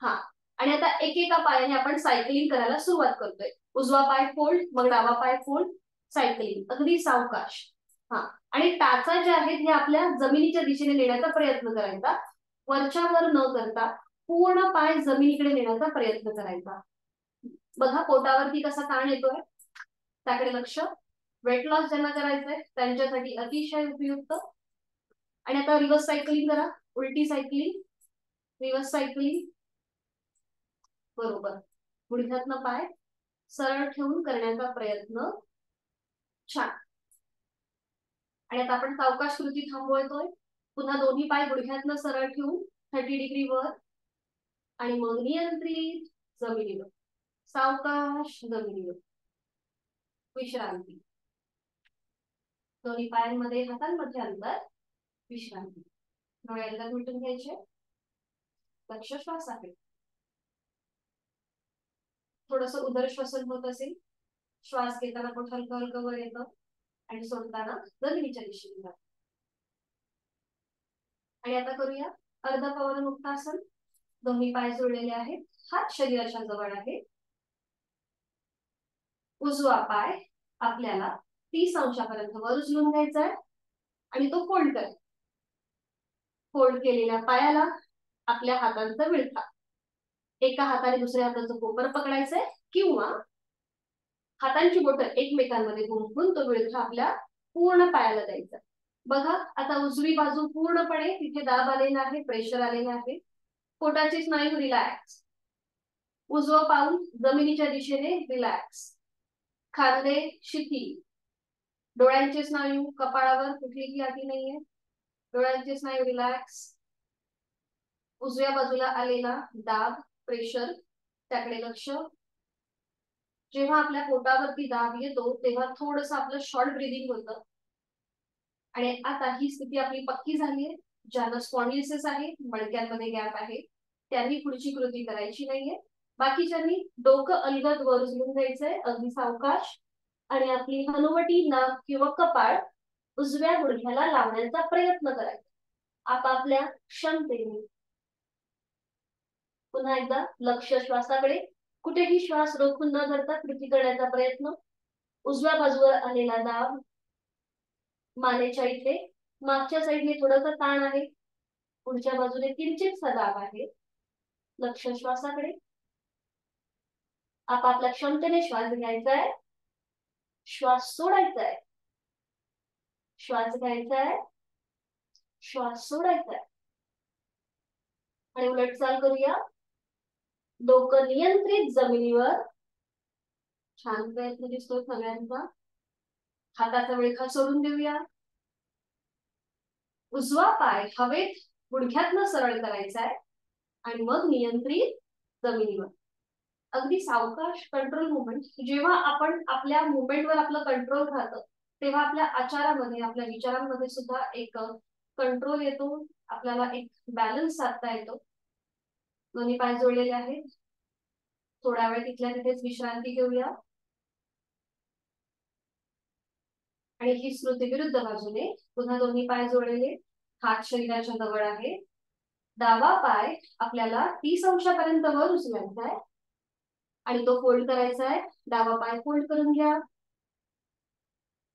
हा, आणि आता एकेका पायाने आपण सायकलिंग करायला सुरुवात करतोय. उजवा पाय फोल्ड, मग डावा पाय फोल्ड, सायकलिंग अगदी सावकाश. हा, आणि टाचा जे आहेत हे आपल्या जमिनीच्या दिशेने नेण्याचा प्रयत्न करायचा, वरच्या वर न करता पूर्ण पाय जमिनीकडे नेण्याचा प्रयत्न करायचा. बघा पोटावरती कसा ताण येतोय, त्याकडे लक्ष. वेट लॉस ज्यांना करायचंय त्यांच्यासाठी अतिशय उपयुक्त. आणि आता रिव्हर्स सायकलिंग करा, उलटी सायकलिंग, रिव्हर्स सायकलिंग. बरोबर, गुडघ्यातनं पाय सरळ ठेवून करण्याचा प्रयत्न. छान. आणि आता आपण सावकाश कृती थांबवतोय. पुन्हा दोन्ही पाय गुडघ्यातनं सरळ ठेवून 30 डिग्री वर, आणि मग नियंत्रित जमिनीवर, सावकाश जमिनीवर, विश्रांती. दोन्ही पायांमध्ये हातांमध्ये अंतर, विश्रांती. डोळे अलगद मिटून घ्यायचे, लक्ष श्वासाकडे. थोडस उदर श्वसन होत असेल, श्वास घेताना पोट हलकं हलकं वर येतं आणि सोडताना जमिनीच्या दिशेने जातं. आणि आता करूया अर्ध पवन मुक्तासन. दोन्ही पाय जोडलेले आहेत, हात शरीराच्या जवळ आहेत, उजवा पाय आपल्याला 30 अंशापर्यंत वर उचलून घ्यायचा आहे आणि तो फोल्ड करायचा. फोल्ड केलेल्या पायाला आपल्या हातांचा विळखा, एका हाताने दुसऱ्या हाताचं कोपर पकडायचंय किंवा हातांची बोटं एकमेकांमध्ये गुंफून तो विळखा आपल्या पूर्ण पायाला द्यायचा. बघा आता उजवी बाजू पूर्णपणे तिथे दाब आलेला आहे, प्रेशर आलेला आहे, पोटाचे स्नायू रिलॅक्स, उजवं पाऊल जमिनीच्या दिशेने रिलॅक्स, खांदे शिथिल, डोळ्यांचे स्नायू कपाळावर कुठलीही आटी नाहीये, डोळ्यांचे स्नायू रिलॅक्स, उजव्या बाजूला आलेला दाब प्रेशर त्याकडे लक्ष. जेव्हा आपल्या पोटावरती दाब येतो तेव्हा थोडस आपलं शॉर्ट ब्रीदिंग होतं. आणि आता ही स्थिती आपली पक्की झालीये. ज्यांना स्पॉन्डिलिसिस आहे, मणक्यांमध्ये गॅप आहे, त्यांनी पुढची कृती करायची नाहीये. बाकीच्यांनी डोकं अलगद वर उचलून घ्यायचंय, अगदी सावकाश, आणि आपली हनुवटी, नाक किंवा कपाळ उजव्या गुडघ्याला लावण्याचा प्रयत्न करायचा आपापल्या क्षमतेने. पुन्हा एकदा लक्ष श्वासाकडे, कुठेही श्वास रोखून न धरता कृती करण्याचा प्रयत्न. उजव्या बाजूवर आलेला दाब मानेच्या इथे, मागच्या साईडने थोडासा ताण आहे, पुढच्या बाजूने किंचितसा दाब आहे. लक्ष श्वासाकडे, आपापल्या क्षमतेने श्वास घ्यायचा आहे, श्वास सोडायचा आहे, श्वास घ्यायचा आहे, श्वास सोडायचा आहे. आणि उलट चाल करूया. डोकं नियंत्रित जमिनीवर. छान प्रयत्न दिसतोय सगळ्यांचा. हाताचा विळखा सोडून देऊया. उजवा पाय हवेत गुडघ्यातनं सरळ करायचा आहे आणि मग नियंत्रित जमिनीवर, अगदी सावकाश कंट्रोल मुवमेंट. जेव्हा आपण आपल्या मुवमेंटवर आपलं कंट्रोल राहतं तेव्हा आपल्या आचारामध्ये, आपल्या विचारांमध्ये सुद्धा एक कंट्रोल येतो, आपल्याला एक बॅलन्स साधता येतो. दोन्ही पाय जोडलेले आहेत, थोडा वेळ तिथल्या तिथेच विश्रांती घेऊया. आणि ही स्मृती विरुद्ध बाजूने पुन्हा दोन्ही पाय जोडलेले, हात शरीराच्या जवळ आहे, डावा पाय आपल्याला 30 अंशापर्यंत वर उचलायचा आहे आणि तो फोल्ड करायचा आहे. डावा पाय फोल्ड करून घ्या.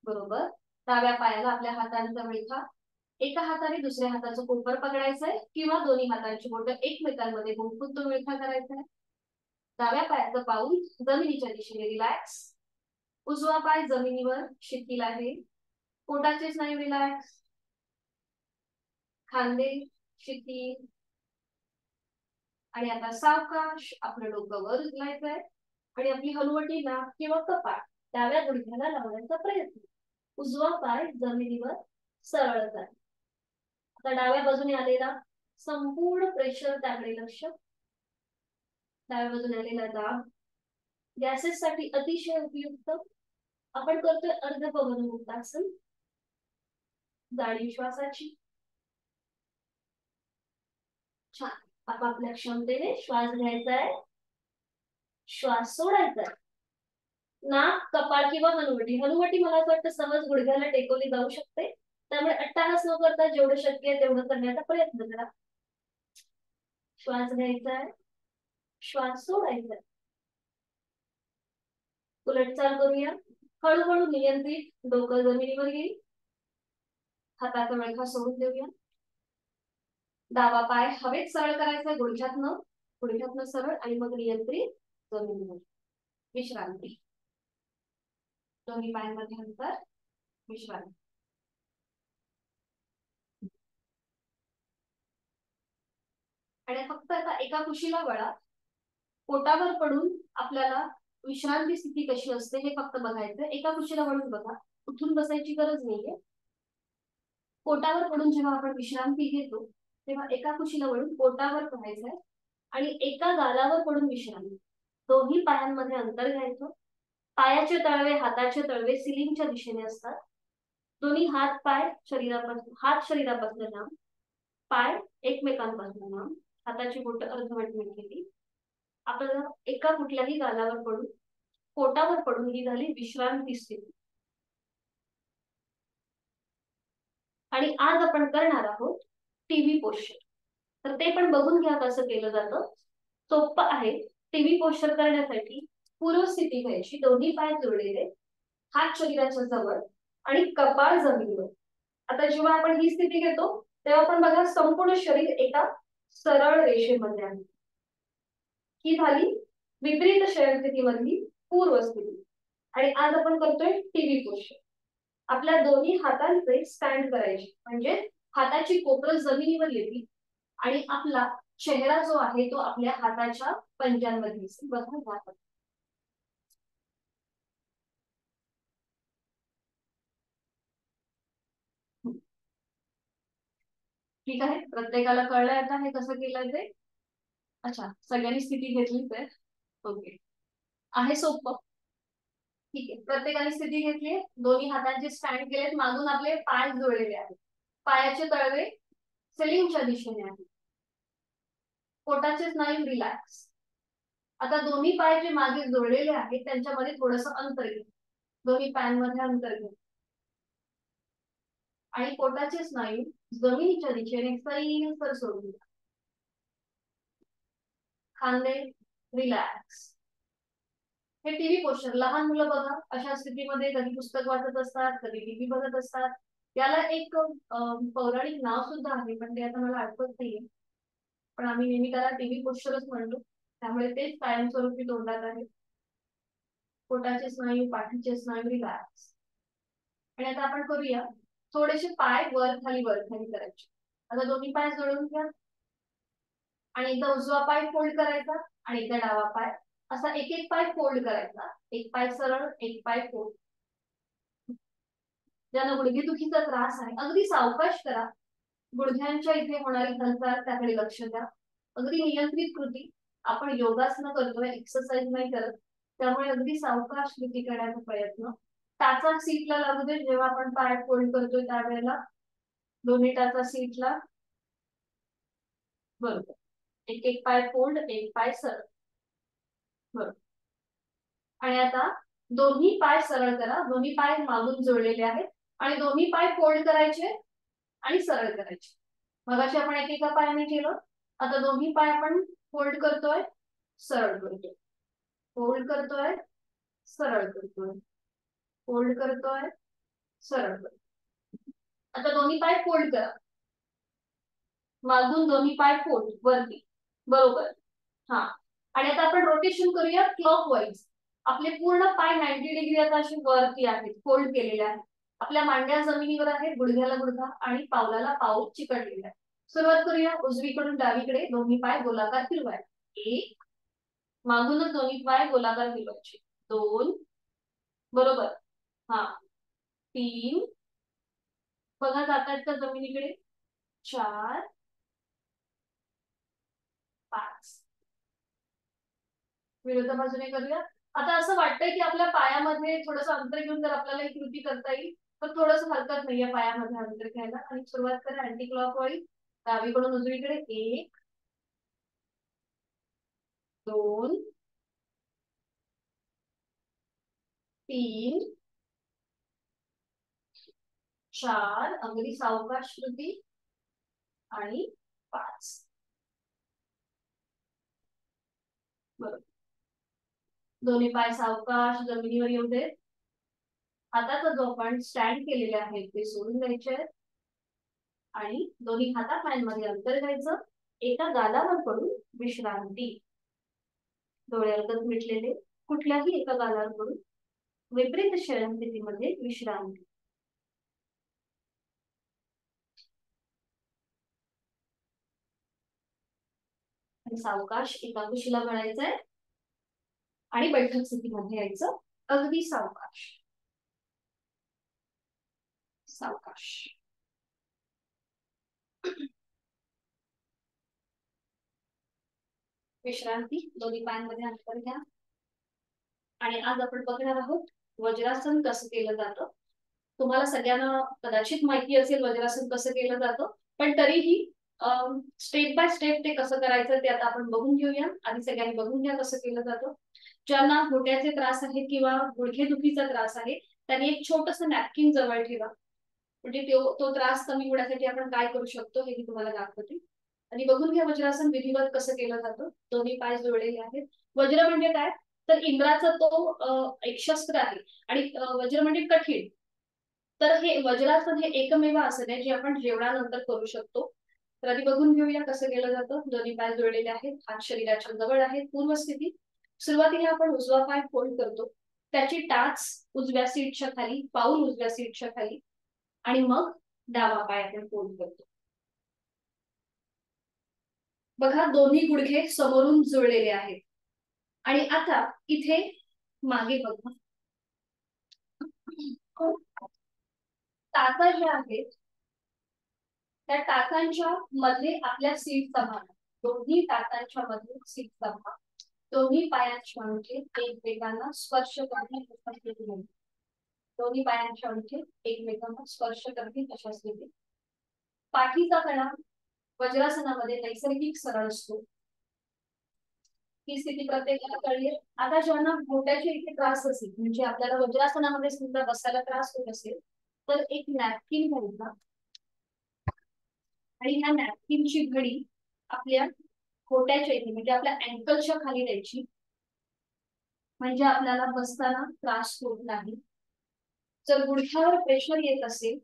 बरोबर, डाव्या पायाला आपल्या हातांचा विळखा, एका हाताने दुसऱ्या हाताचं कोपर पकडायचंय किंवा दोन्ही हातांची बोटं एकमेकांमध्ये गुंफून तो विळखा करायचा आहे. डाव्या पायाचं पाऊल जमिनीच्या दिशेने रिलॅक्स. उजवा पाय जमिनीवर शिथिल आहे. पोटाचे स्नायू रिलॅक्स. खांदे शिथिल. आणि आता सावकाश आपलं डोकं वर उचलायचंय आणि आपली हनुवटी नाक किंवा कपाळ डाव्या गुडघ्याला लावण्याचा प्रयत्न. उजवा पाय जमिनीवर सरळ जाईल. आता डाव्या बाजूने आलेला संपूर्ण प्रेशर त्याकडे लक्ष. डाव्या बाजूने आलेला दाब गॅसेस साठी अतिशय उपयुक्त. आपण करतोय अर्ध पवनमुक्तासन. जाडी श्वासाची. छान. आपापल्या क्षमतेने श्वास घ्यायचा आहे, श्वास सोडायचा आहे. नाक कपाळ किंवा हनुवटी. हनुवटी मला असं वाटतं सहज गुडघ्याला टेकवली जाऊ शकते, त्यामुळे अट्टाहास न करता जेवढं शक्य आहे तेवढं करण्याचा प्रयत्न करा. श्वास घ्यायचा आहे, श्वास सोडायचा आहे. उलटचाल करूया. हळूहळू नियंत्रित डोकं जमिनीवर येईल. हाताचा मळका सोडून देऊया. डावा पाय हवेत सरळ करायचा गुडघ्यातनं सरळ आणि मग नियंत्रित जमिनीवर. विश्रांती. दोन्ही पायांमध्ये अंतर. विश्रांती. आणि फक्त आता एका कुशीला वळा. पोटावर पडून आपल्याला विश्रांती स्थिती कशी असते हे फक्त बघायचं. एका कुशीला वळून बघा. उठून बसायची गरज नाहीये. पोटावर पडून जेव्हा आपण विश्रांती घेतो तेव्हा एका कुशीला वळून पोटावर पडायचंय आणि एका गालावर पडून विश्रांती. दोन्ही पायांमध्ये अंतर घ्यायचं. पायाचे तळवे हाताचे तळवे सिलिंगच्या दिशेने असतात. दोन्ही हात शरीरापासून लांब. पाय एकमेकांपासून लांब. हाताची बोटं अर्धवट केली. आपल्याला एका कुठल्याही गालावर पडून पोटावर पडून ही झाली विश्रांती स्थिती. आणि आज आपण करणार आहोत टीव्ही पोश्चर. तर ते पण बघून घ्या कसं केलं जातं. सोपं आहे. टीव्ही पोश्चर करण्यासाठी पूर्व स्थिती घ्यायची. दोन्ही पाय जोडलेले, हात शरीराच्या जवळ आणि कपाळ जमिनीवर. आता जेव्हा आपण ही स्थिती घेतो तेव्हा आपण बघा संपूर्ण शरीर एका सरळ रेषेमध्ये आहे. ही झाली विपरीत शयन स्थितीमधली पूर्व स्थिती. आणि आज आपण करतोय टीव्ही पोश्चर. आपल्या दोन्ही हातांचे स्टँड करायचे म्हणजे हाताची कोपरं जमिनीवर येतील आणि आपला चेहरा जो आहे तो आपल्या हाताच्या पंजांमध्ये दिसेल. बघा ठीक आहे. प्रत्येकाला कळलंय आता हे कसं केलं ते. अच्छा, सगळ्यांनी स्थिती घेतलीच आहे. ओके, आहे सोपं. ठीक आहे, प्रत्येकाने स्थिती घेतली. दोन्ही हातांचे स्टँड केलेत. मागून आपले पाय जोडलेले आहेत. पायाचे तळवे सिलिंगच्या दिशेने आहेत. पोटाचे स्नायू रिलॅक्स. आता दोन्ही पाय जे मागे जोडलेले आहेत त्यांच्यामध्ये थोडंसं अंतर घ्या. दोन्ही पायांमध्ये अंतर घ्या आणि पोटाचे स्नायू जमिनीच्या दिशेने सैलसर सोडून द्या. खांदे रिलॅक्स. हे टीव्ही पोश्चर. लहान मुलं बघा अशा स्थितीमध्ये कधी पुस्तक वाचत असतात, कधी टीव्ही बघत असतात. याला एक पौराणिक नाव सुद्धा आहे पण ते आता मला आठवत नाहीये. पण आम्ही नेहमी त्याला टीव्ही पोश्चरच म्हणतो, त्यामुळे तेच कायमस्वरूपी तोंडात आहे. पोटाचे स्नायू पाठीचे स्नायू रिलॅक्स. आणि आता आपण करूया थोडेसे पाय वर खाली करायचे. आता दोन्ही पाय जोडून घ्या आणि एकदा उजवा पाय फोल्ड करायचा आणि एकदा डावा पाय. असा एक एक पाय फोल्ड करायचा. एक पाय सरळ, एक पाय फोल्ड. ज्यांना गुडघेदुखीचा त्रास आहे अगदी सावकाश करा. गुडघ्यांच्या इथे होणारी हालचाल त्याकडे लक्ष द्या. अगदी नियंत्रित कृती. आपण योगासनं करतोय, एक्सरसाइज नाही करत, त्यामुळे अगदी सावकाश कृती करण्याचा प्रयत्न. टाचा सीटला लागू दे जेव्हा आपण पाय फोल्ड करतोय त्यावेळेला. दोन्ही टाचा सीटला. बरोबर. एक एक पाय फोल्ड, एक पाय सरळ. बरोबर. आणि आता दोन्ही पाय सरळ करा. दोन्ही पाय मागून जोडलेले आहेत आणि दोन्ही पाय फोल्ड करायचे आणि सरळ करायचे. मगाशी आपण एकेका पायाने केलं. आता दोन्ही पाय आपण फोल्ड करतोय, सरळ करतोय, फोल्ड करतोय, सरळ करतोय, फोल्ड करतोय, सरळ करतोय. आता दोन्ही पाय फोल्ड करा, मागून दोन्ही पाय फोल्ड वरती, बरोबर. हा, आणि आता आपण रोटेशन करूया क्लॉकवाईज. आपले पूर्ण पाय 90 डिग्री आता असे वरती आहेत, फोल्ड केलेले आहेत. आपल्या मांड्या जमिनीवर आहेत, गुडघ्याला गुडघा आणि पावलाला पाऊल चिकटलेले आहे. सुरुवात करूया. उजवीकडून डावीकडे दोन्ही पाय गोलाकार फिरवाय. एक, मागूनच दोन्ही पाय गोलाकार फिरवायचे. दोन, बरोबर. हा, तीन, बघा जातात का जमिनीकडे. चार, पाच. विरुद्ध बाजूने करूया. आता असं वाटतंय की आपल्या पायामध्ये थोडंसं अंतर घेऊन जर आपल्याला ही कृती करता येईल तर थोडंस हरकत नाहीये पायामध्ये अंतर घ्यायला. आणि सुरुवात करा अँटी क्लॉकवाईज, डावीकडून उजवीकडे. एक, दोन, तीन, चार, अगदी सावकाश कृती, आणि पाच. बरोबर. दोन्ही पाय सावकाश जमिनीवर येऊ दे. हाताचा जो आपण स्टँड केलेले आहेत ते सोडून द्यायचे आहेत आणि दोन्ही हातापायांमध्ये अंतर घ्यायचं. एका गालावर पडून विश्रांती. डोळे अर्धत मिटलेले, कुठल्याही एका गालावर पडून विपरीत शयन स्थितीमध्ये विश्रांती. आणि सावकाश एका कुशीला वळायचंय आणि बैठक स्थितीमध्ये यायचं. अगदी सावकाश सावकाश. विश्रांती. दोन्ही पायांमध्ये अंतर घ्या. आणि आज आपण बघणार आहोत वज्रासन कसं केलं जातं. तुम्हाला सगळ्यांना कदाचित माहिती असेल वज्रासन कसं केलं जातं, पण तरीही स्टेप बाय स्टेप ते कसं करायचं ते आता आपण बघून घेऊया. आधी सगळ्यांनी बघून घ्या कसं केलं जातं. ज्यांना घोट्याचे त्रास आहेत किंवा गुडघेदुखीचा त्रास आहे त्यांनी एक छोटस नॅपकिन जवळ ठेवा. म्हणजे तो त्रास कमी होण्यासाठी आपण काय करू शकतो हे मी तुम्हाला दाखवते. आणि बघून घ्या वज्रासन विधिवत कसं केलं जातं. दोन्ही पाय जोडलेले आहेत. वज्र म्हणजे काय, तर इंद्राचा तो एक शस्त्र आहे. आणि वज्र म्हणजे कठीण. तर हे वज्रासन हे एकमेव आसन आहे जे आपण जेवणानंतर करू शकतो. तर आधी बघून घेऊया कसं केलं जातं. दोन्ही पाय जोडलेले आहेत, हात शरीराच्या जवळ आहेत, पूर्व स्थिती. सुरुवातीला आपण उजवा पाय फोल्ड करतो, त्याची टाच उजव्या सीटच्या खाली, पाऊल उजव्या सीटच्या खाली, आणि मग डावा पाय आपण फोल्ड करतो. बघा दोन्ही गुडघे समोरून जुळलेले आहेत. आणि आता इथे मागे बघा, टाचा ज्या आहेत त्या टाचांच्या मध्ये आपल्या सीटचा भाग, दोन्ही टाचांच्या मध्ये सीटचा भाग, दोन्ही पायांच्या अंगठे एकमेकांना स्पर्श करणे अशा स्थितीमध्ये. दोन्ही पायांच्या अंगठे एकमेकांना स्पर्श करणे अशा स्थितीत. पाठीचा कणा वज्रासनामध्ये नैसर्गिक सरळ असतो. ही स्थिती प्रत्येकाला कळली. आता ज्यांना घोट्याचे इथे त्रास असेल, म्हणजे आपल्याला वज्रासनामध्ये सुद्धा बसायला त्रास होत असेल, तर एक नॅपकिन घ्यायचा आणि ह्या नॅपकिनची घडी आपल्या घोट्याच्या इथे म्हणजे आपल्या अँकलच्या खाली द्यायची, म्हणजे आपल्याला बसताना त्रास होत नाही. जर गुडघ्यावर प्रेशर येत असेल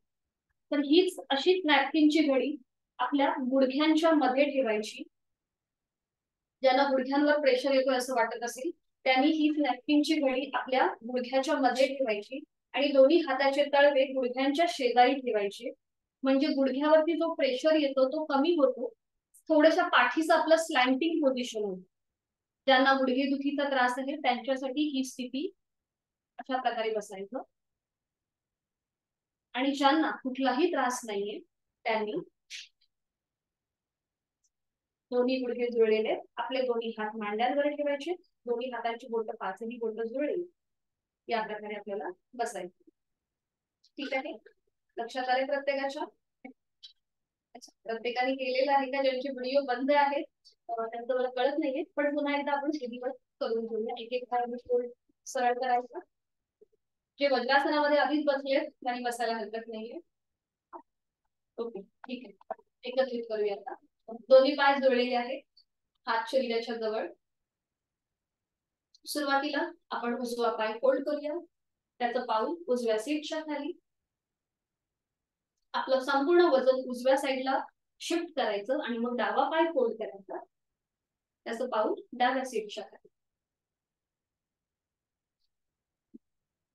तर हीच अशीच नॅपकिनची घडी आपल्या गुडघ्यांच्या मध्ये ठेवायची. ज्यांना गुडघ्यांवर प्रेशर येतोय असं वाटत असेल त्यांनी ही नॅपकिनची घडी आपल्या गुडघ्याच्या मध्ये ठेवायची आणि दोन्ही हाताचे तळवे गुडघ्यांच्या शेजारी ठेवायचे. म्हणजे गुडघ्यावरती जो प्रेशर येतो तो कमी होतो. थोड्याशा पाठीचं आपलं स्लॅन्टिंग पोझिशन होतं. ज्यांना गुडघेदुखीचा त्रास आहे त्यांच्यासाठी ही स्थिती अशा प्रकारे बसायचं. आणि ज्यांना कुठलाही त्रास नाहीये त्यांनी दोन्ही गुडघे जुळलेले आपले दोन्ही हात मांड्यांवर ठेवायचे. दोन्ही हातांची बोटं पाचही बोटं जुळली या प्रकारे आपल्याला बसायचं. ठीक आहे, लक्षात आले प्रत्येकाच्या. प्रत्येकाने केलेलं आहे का? ज्यांचे व्हिडिओ बंद आहेत त्यांचं मला कळत नाहीये, पण पुन्हा एकदा आपण दिवस करून घेऊया. एक एक पाय सरळ करायचा. जे वज्रासनामध्ये आधीच बसले त्यांनी बसायला हरकत नाहीये. ओके, ठीक आहे, एकत्रित करूया आता. दोन्ही पाय जोडलेले आहेत, हात शरीराच्या जवळ. सुरुवातीला आपण उजवा पाय फोल्ड करूया, त्याचं पाऊल उजव्या सीटच्या खाली आपलं संपूर्ण वजन उजव्या साईडला शिफ्ट करायचं आणि मग डावा पाय फोल्ड करायचा, त्याचं पाऊल डाव्या सीटच्या खाली.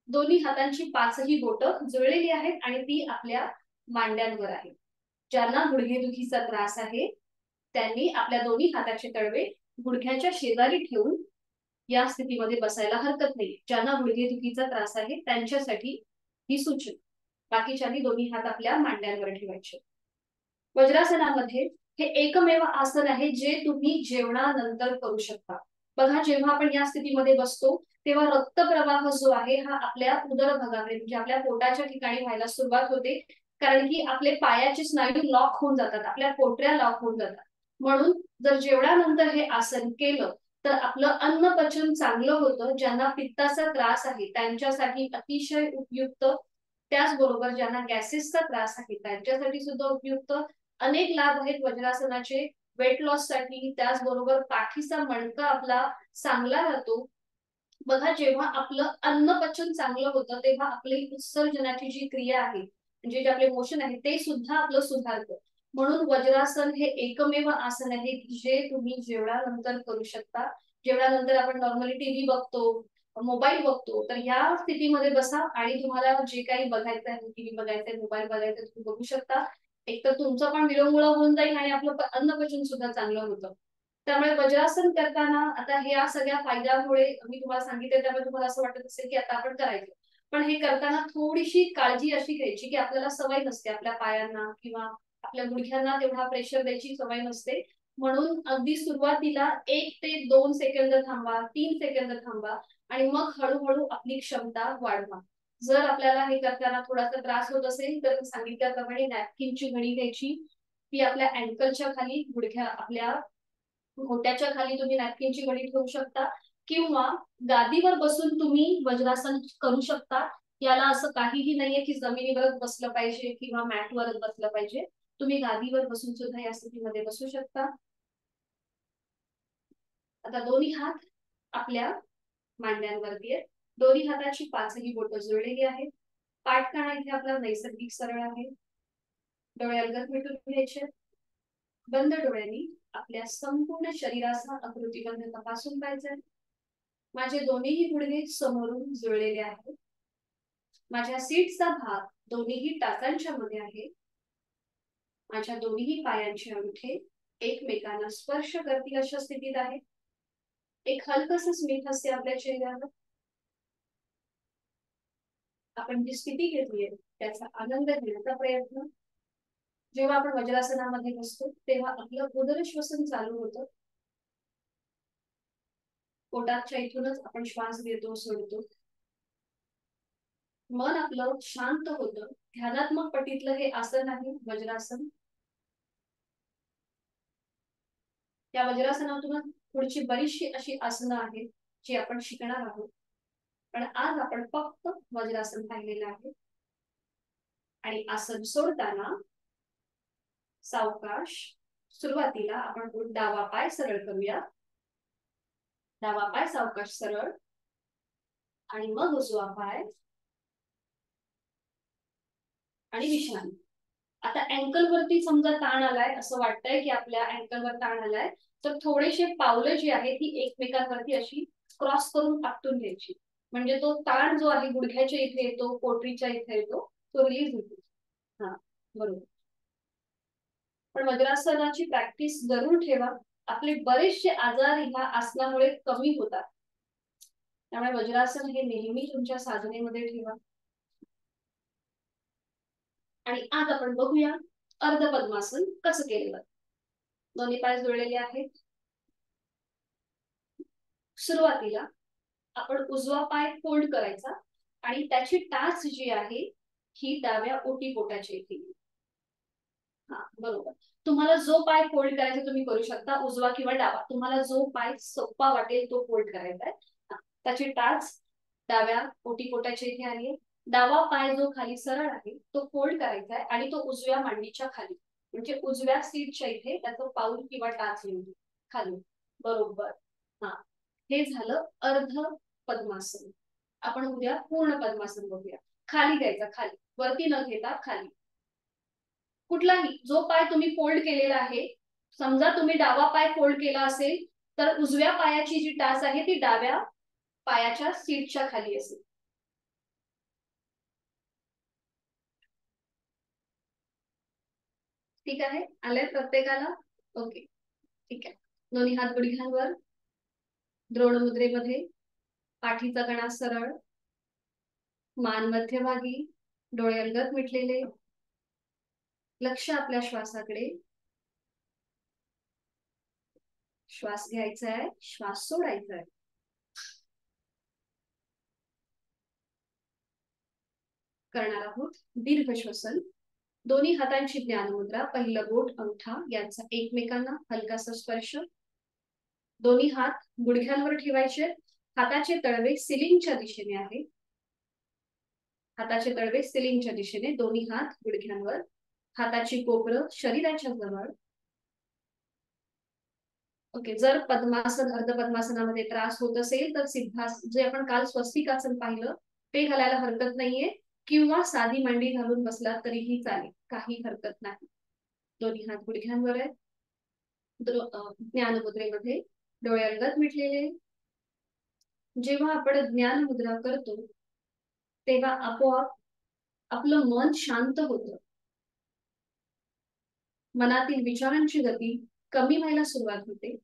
दोन्ही हातांची पाचही बोटं जुळलेली आहेत आणि ती आपल्या मांड्यांवर आहे. ज्यांना गुडघेदुखीचा त्रास आहे त्यांनी आपल्या दोन्ही हाताचे तळवे गुडघ्याच्या शेजारी ठेवून या स्थितीमध्ये बसायला हरकत नाही. ज्यांना गुडघेदुखीचा त्रास आहे त्यांच्यासाठी ही सूचना. बाकीच्यांनी दोन्ही हात आपल्या मांड्यांवर ठेवायचे. वज्रासनामध्ये हे एकमेव आसन आहे जे तुम्ही जेवणानंतर करू शकता. बघा, जेव्हा आपण या स्थितीमध्ये बसतो तेव्हा रक्तप्रवाह जो आहे हा आपल्या उदरभागाकडे म्हणजे आपल्या पोटाच्या ठिकाणी व्हायला सुरुवात होते, कारण की आपले पायाचे स्नायू लॉक होऊन जातात, आपल्या पोटऱ्या लॉक होऊन जातात. म्हणून जर जेवणानंतर हे आसन केलं तर आपलं अन्न पचन चांगलं होतं. ज्यांना पित्ताचा त्रास आहे त्यांच्यासाठी अतिशय उपयुक्त, त्याचबरोबर ज्यांना गॅसेसचा त्रास आहे त्यांच्यासाठी सुद्धा उपयुक्त. अनेक लाभ आहेत वज्रासनाचे. वेट लॉस साठी, त्याचबरोबर पाठीचा मणका आपला चांगला राहतो. बघा, जेव्हा आपलं अन्न पचन चांगलं होतं तेव्हा आपली उत्सर्जनाची जी क्रिया आहे म्हणजे जे आपले मोशन आहे ते सुद्धा आपलं सुधारतं. म्हणून वज्रासन हे एकमेव आसन आहे जे तुम्ही जेवणानंतर करू शकता. जेवणानंतर आपण नॉर्मली टीव्ही बघतो, मोबाईल बघतो, तर या स्थितीमध्ये बसा आणि तुम्हाला जे काही बघायचं आहे, टीव्ही बघायचंय, मोबाईल बघायचंय, तुम्ही बघू शकता. एक तर तुमचं पण विरंगुळा होऊन जाईल आणि आपलं अन्न पचन सुद्धा चांगलं होतं. त्यामुळे वज्रासन करताना आता हे या सगळ्या फायद्यामुळे मी तुम्हाला सांगितले, त्यामुळे तुम्हाला असं वाटत असेल की आता आपण करायचं, पण हे करताना थोडीशी काळजी अशी घ्यायची की आपल्याला सवय नसते आपल्या पायांना किंवा आपल्या गुडघ्यांना तेवढा प्रेशर द्यायची सवय नसते. म्हणून अगदी सुरुवातीला 1 ते 2 सेकंद थांबा, 3 सेकंद थांबा आणि मग हळूहळू आपली क्षमता वाढवा. जर आपल्याला हे करताना थोडासा त्रास होत असेल तर सांगितल्याप्रमाणे नॅपकिनची घडी घ्यायची, ती आपल्या अँकलच्या खाली, गुडघ्या आपल्या घोट्याच्या खाली तुम्ही नॅपकिनची घडी ठेवू शकता किंवा गादीवर बसून तुम्ही वज्रासन करू शकता. याला असं काहीही नाहीये की जमिनीवरच बसलं पाहिजे किंवा मॅटवरच बसलं पाहिजे. तुम्ही गादीवर बसून सुद्धा या स्थितीमध्ये बसू शकता. आता दोन्ही हात आपल्या मांड्यांवरती आहेत. दोन्ही हाताची पाचही बोटं जुळलेली आहेत. पाठकाणा इथे आपला नैसर्गिक सरळ आहे. डोळे अलगद मिटून घ्यायचे. बंद डोळ्यांनी आपल्या संपूर्ण शरीराचा आकृतीबंध तपासून पाहायचा. माझे दोन्हीही गुडघे समोरून जुळलेले आहेत. माझ्या सीटचा भाग दोन्हीही टाचांच्या मध्ये आहे. माझ्या दोन्हीही पायांचे अंगठे एकमेकांना स्पर्श करतील अशा स्थितीत आहे. एक हलकस स्मित हास्य आपल्या चेहऱ्यावर. आपण जी स्थिती घेतलीये त्याचा आनंद घेण्याचा प्रयत्न. जेव्हा आपण वज्रासनामध्ये बसतो तेव्हा आपलं उदर श्वसन चालू होतं. पोटाच्या इथूनच आपण श्वास घेतो सोडतो. मन आपलं शांत होतं. ध्यानात्मक पटीतलं हे आसन आहे वज्रासन. या वज्रासनातून पुढची बरीचशी अशी आसनं आहेत जी आपण शिकणार आहोत, पण आज आपण फक्त वज्रासन पाहिलेलं आहे. आणि आसन सोडताना सावकाश सुरुवातीला आपण डावा पाय सरळ करूया. डावा पाय सावकाश सरळ आणि मग उजवा पाय आणि विश्रांती. आता अँकल वरती समजा ताण आलाय, असं वाटतंय की आपल्या अँकलवर ताण आलाय, तर थोडेसे पावलं जी आहे ती एकमेकांवरती अशी क्रॉस करून आपटून घ्यायची, म्हणजे तो ताण जो आहे गुडघ्याच्या इथे येतो, पोटरीच्या इथे येतो, तो रिलीज होतो. हा, बरोबर. पण वज्रासनाची प्रॅक्टिस जरूर ठेवा. आपले बरेचसे आजार ह्या आसनामुळे कमी होतात. त्यामुळे वज्रासन हे नेहमी तुमच्या साधनेमध्ये ठेवा. आणि आज आपण बघूया अर्ध पद्मासन कसं केलं. दोन्ही पाय जुळलेले आहेत. सुरुवातीला आपण उजवा पाय फोल्ड करायचा आणि त्याची टाच जी आहे ही डाव्या ओटीपोटाच्या इथे. हा, बरोबर. तुम्हाला जो पाय फोल्ड करायचा तुम्ही करू शकता, उजवा किंवा डावा, तुम्हाला जो पाय सोपा वाटेल तो फोल्ड करायचा आहे. त्याची टाच डाव्या ओटीपोटाच्या इथे आहे. डावा पाय जो खाली सरळ आहे तो फोल्ड करायचा आहे आणि तो उजव्या मांडीच्या खाली म्हणजे उजव्या सीटच्या इथे त्याचं पाऊल किंवा टाच येईल खाली. बरोबर. हा, हे झालं अर्ध पद्मासन. आपण उद्या पूर्ण पद्मासन बघूया. खाली घ्यायचा, खाली, वरती न घेता खाली. कुठलाही जो पाय तुम्ही फोल्ड केलेला आहे, समजा तुम्ही डावा पाय फोल्ड केला असेल तर उजव्या पायाची जी टाच आहे ती डाव्या पायाच्या सीटच्या खाली असेल. ठीक आहे, आले प्रत्येकाला? ओके, ठीक आहे. दोन्ही हात गुडघ्यांवर, द्रोण मुद्रेमध्ये, पाठीचा कणा सरळ, मान मध्यभागी, डोळे अलगद मिटलेले, लक्ष आपल्या श्वासाकडे. श्वास घ्यायचा आहे, श्वास सोडायचा आहे. करणार आहोत दीर्घ श्वसन. दोन्ही हातांची ज्ञानमुद्रा, पहिलं बोट अंगठा यांचा एकमेकांना हलकासा स्पर्श. दोन्ही हात गुडघ्यांवर ठेवायचे. हाताचे तळवे सिलिंगच्या दिशेने आहे. हाताचे तळवे सिलिंगच्या दिशेने, दोन्ही हात गुडघ्यांवर, हाताची कोपरं शरीराच्या जवळ. ओके, जर पद्मासन अर्ध पद्मासनामध्ये त्रास होत असेल तर सिद्धासन, जे आपण काल स्वस्तिकासन पाहिलं ते घालायला हरकत नाहीये, किंवा साधी मांडी घालून बसला तरीही चालेल, काही हरकत नाही. दोन्ही हात गुडघ्यांवर आहेत, ज्ञानमुद्रेमध्ये, डोळे अलगद मिटलेले. जेव्हा आपण ज्ञानमुद्रा करतो तेव्हा आपोआप आपलं मन शांत होतं. मनातील विचारांची गती कमी व्हायला सुरुवात होते.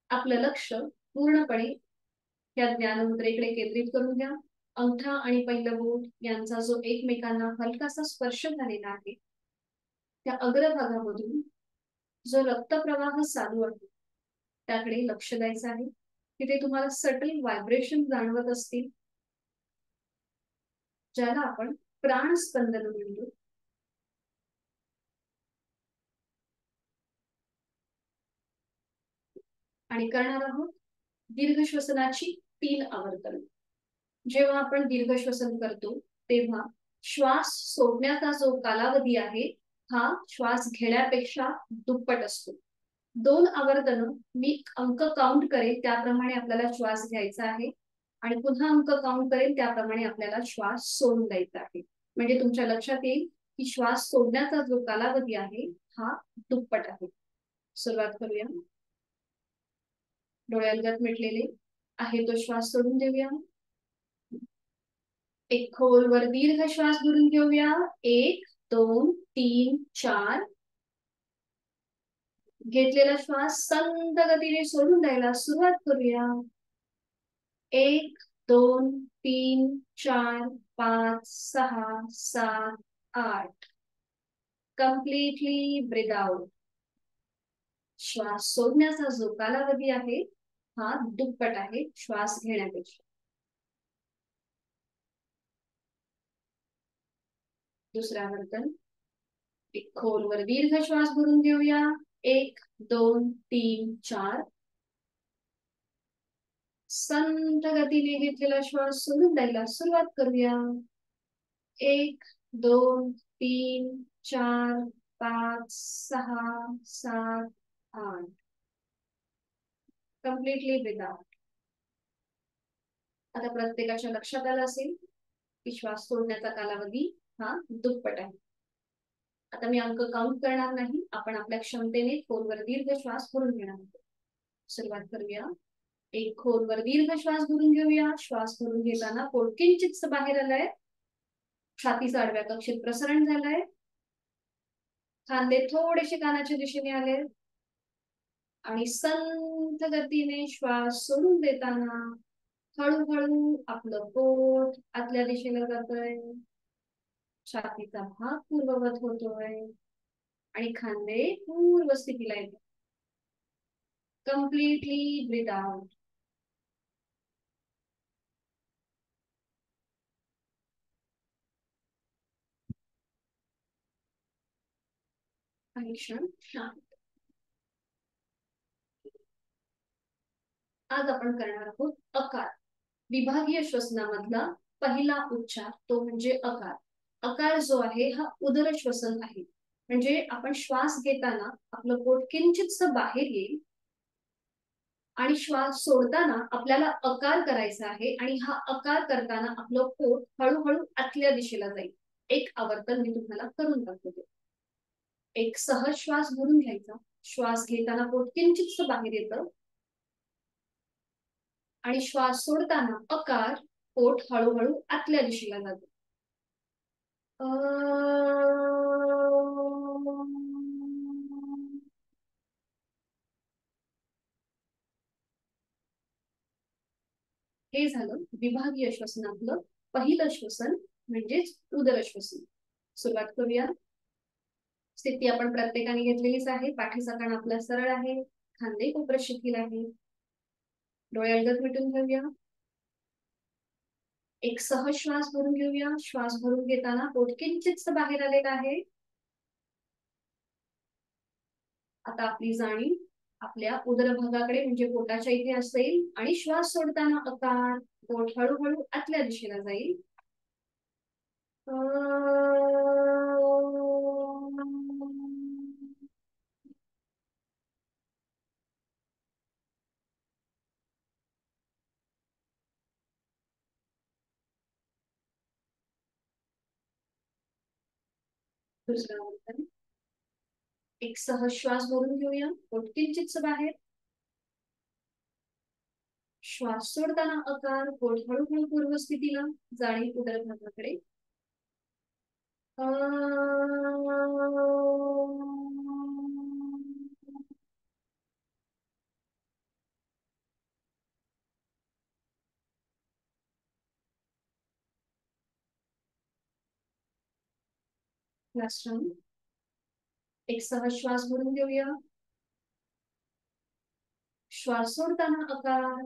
आपलं लक्ष पूर्णपणे या ज्ञानमुद्रेकडे केंद्रित करून घ्या. अंगठा आणि पहिलं बोट यांचा जो एकमेकांना हलकासा स्पर्श झालेला आहे, त्या अग्रभागामधून जो रक्तप्रवाह चालू आहे त्याकडे लक्ष द्यायचं आहे. तिथे तुम्हाला सटल व्हायब्रेशन जाणवत असतील, ज्याला आपण प्राणस्पंदन म्हणतो. आणि करणार आहोत दीर्घ श्वसनाची 3 आवर्तन. जेव्हा आपण दीर्घ श्वसन करतो तेव्हा श्वास सोडण्याचा जो कालावधी आहे हा श्वास घेण्यापेक्षा दुप्पट असतो. 2 आवर्तन मी अंक काउंट करेल त्याप्रमाणे आपल्याला श्वास घ्यायचा आहे आणि पुन्हा अंक काउंट करेल त्याप्रमाणे आपल्याला श्वास सोडून द्यायचा आहे. म्हणजे तुमच्या लक्षात येईल की श्वास सोडण्याचा जो कालावधी आहे हा दुप्पट आहे. सुरुवात करूया. डोळे अलगद मिटलेले आहे तो श्वास सोडून देऊया. एक खोलवर दीर्घ श्वास भरून घेऊया. 1 2 3 4. घेतलेला श्वास संत गतीने सोडून द्यायला सुरुवात करूया. 1 2 3 4 5 6 7 8. Completely breathe out. श्वास सोडण्याचा जो कालावधी आहे हा दुप्पट आहे श्वास घेण्यापेक्षा. दुसरा वर्तन. एक खोलवर दीर्घ श्वास भरून घेऊया. 1 2 3 4. संत गतीने घेतलेला श्वास सोडून द्यायला सुरुवात करूया. 1 2 3 4 5 6 7 8. Completely breathe out. आता प्रत्येकाच्या लक्षात आलं असेल की श्वास सोडण्याचा कालावधी हा दुप्पट आहे. आता मी अंक काउंट करणार नाही, आपण आपल्या क्षमतेने खोलवर दीर्घ श्वास भरून घेणार आहोत. सुरुवात करूया. एक खोलवर दीर्घ श्वास भरून घेऊया. श्वास भरून घेताना पोट किंचित बाहेर आलंय, छातीचा आडव्या कक्षेत प्रसरण झालंय, खांदे थोडेसे कानाच्या दिशेने आले आणि संथ गतीने श्वास सोडून देताना हळूहळू आपलं पोट आतल्या दिशेला जातोय, छातीचा भाग पूर्ववत होतोय आणि खांदे पूर्व स्थितीला येतात. Completely breathe out. क्षण शांत. आज आपण करणार आहोत अकार. विभागीय श्वसनामधला पहिला उच्चार तो म्हणजे अकार. अकार जो आहे हा उदर श्वसन आहे. म्हणजे आपण श्वास घेताना आपलं पोट किंचितस बाहेर येईल आणि श्वास सोडताना आपल्याला अकार करायचा आहे आणि हा अकार करताना आपलं पोट हळूहळू आतल्या दिशेला जाईल. एक आवर्तन मी तुम्हाला करून दाखवते. एक सहज श्वास भरून घ्यायचा. श्वास घेताना पोट किंचितस बाहेर येतं आणि श्वास सोडताना अकार पोट हळूहळू आतल्या दिशेला जातं. हे झालं विभागीय श्वसनातलं पहिलं श्वसन म्हणजेच उदर श्वसन. सुरुवात करूया. स्थिती आपण प्रत्येकाने घेतलेलीच आहे. पाठीचा कण आपला सरळ आहे, खांदे कोपरे शिथिल आहे. डोळे अलगद मिटून घेऊया. एक सहज श्वास भरून घेऊया. श्वास भरून घेताना पोट किंचितस बाहेर आलेलं आहे. आता आपली जाणीव आपल्या उदर भागाकडे म्हणजे पोटाच्या इथे असेल आणि श्वास सोडताना आकार पोट हळूहळू आतल्या दिशेला जाईल. दुसरा आवर्तन. एक सहज श्वास भरून घेऊया. पोट किंचितस बाहेर. श्वास सोडताना आकार पोट हळूहळू पूर्वस्थितीला. जाणीव उदर भागाकडे. Last round. एक सहज श्वास भरून घेऊया. श्वास सोडताना आकार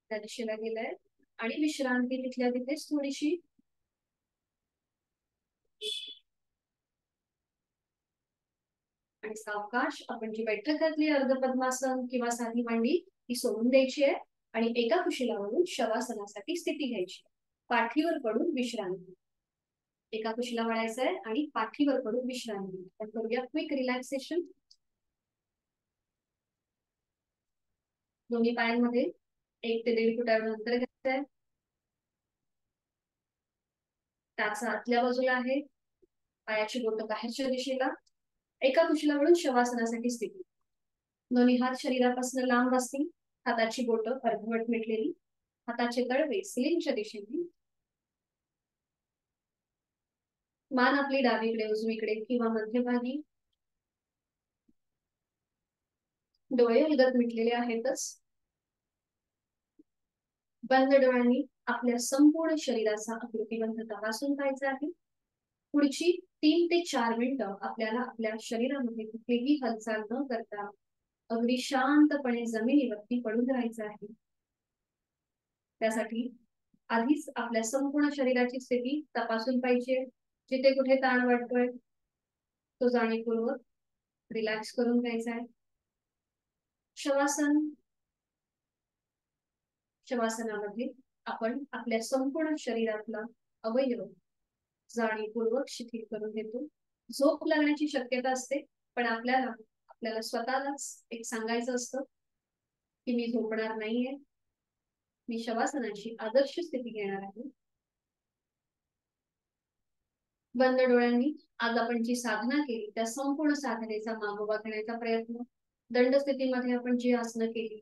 त्या दिशेला गेलाय आणि विश्रांती तिथल्या तिथेच थोडीशी. आणि सावकाश आपण जी बैठक घातली अर्ध पद्मासन किंवा साधी मांडी ती सोडून द्यायची आहे आणि एका कुशीलावरून शवासनासाठी स्थिती घ्यायची. पाठीवर पडून विश्रांती. एका कुशीला वळायचं आहे आणि पाठीवर पडून विश्रांती. आपण करूया क्विक रिलॅक्सेशन. दोन्ही पायांमध्ये 1 ते 1.5 फूट एवढं अंतर घ्यायचं आहे. त्याचा आतल्या बाजूला आहे. पायाची बोटं बाहेरच्या दिशेला. एका कुशीला वळून शवासनासाठी स्थिती. दोन्ही हात शरीरापासून लांब असतील. हाताची बोटं अर्धवट मिटलेली. हाताचे तळवे सिलिंगच्या दिशेने. मान आपली डावीकडे उजवीकडे किंवा मध्यभागी. डोळे अलगद मिटलेले आहेतच. बंद डोळ्यांनी आपल्या संपूर्ण शरीराचा आकृतिबंध तपासून पाहायचा आहे. पुढची 3 ते 4 मिनिटं आपल्याला आपल्या शरीरामध्ये कुठलीही हालचाल न करता अगदी शांतपणे जमिनीवरती पडून राहायचं आहे. त्यासाठी आधीच आपल्या संपूर्ण शरीराची स्थिती तपासून पाहिजे. जिथे कुठे ताण वाटतोय तो जाणीवपूर्वक रिलॅक्स करून घ्यायचा आहे. शवासनामध्ये आपण आपल्या संपूर्ण शरीरातला अवयव जाणीवपूर्वक शिथिल करून घेतो. झोप लागण्याची शक्यता असते पण आपल्याला स्वतःलाच एक सांगायचं असतं की मी झोपणार नाहीये. मी शवासनाची आदर्श स्थिती घेणार आहे. बंद डोळ्यांनी आज आपण जी साधना केली त्या संपूर्ण साधनेचा मागोवा घेण्याचा प्रयत्न. दंड स्थितीमध्ये आपण जी आसनं केली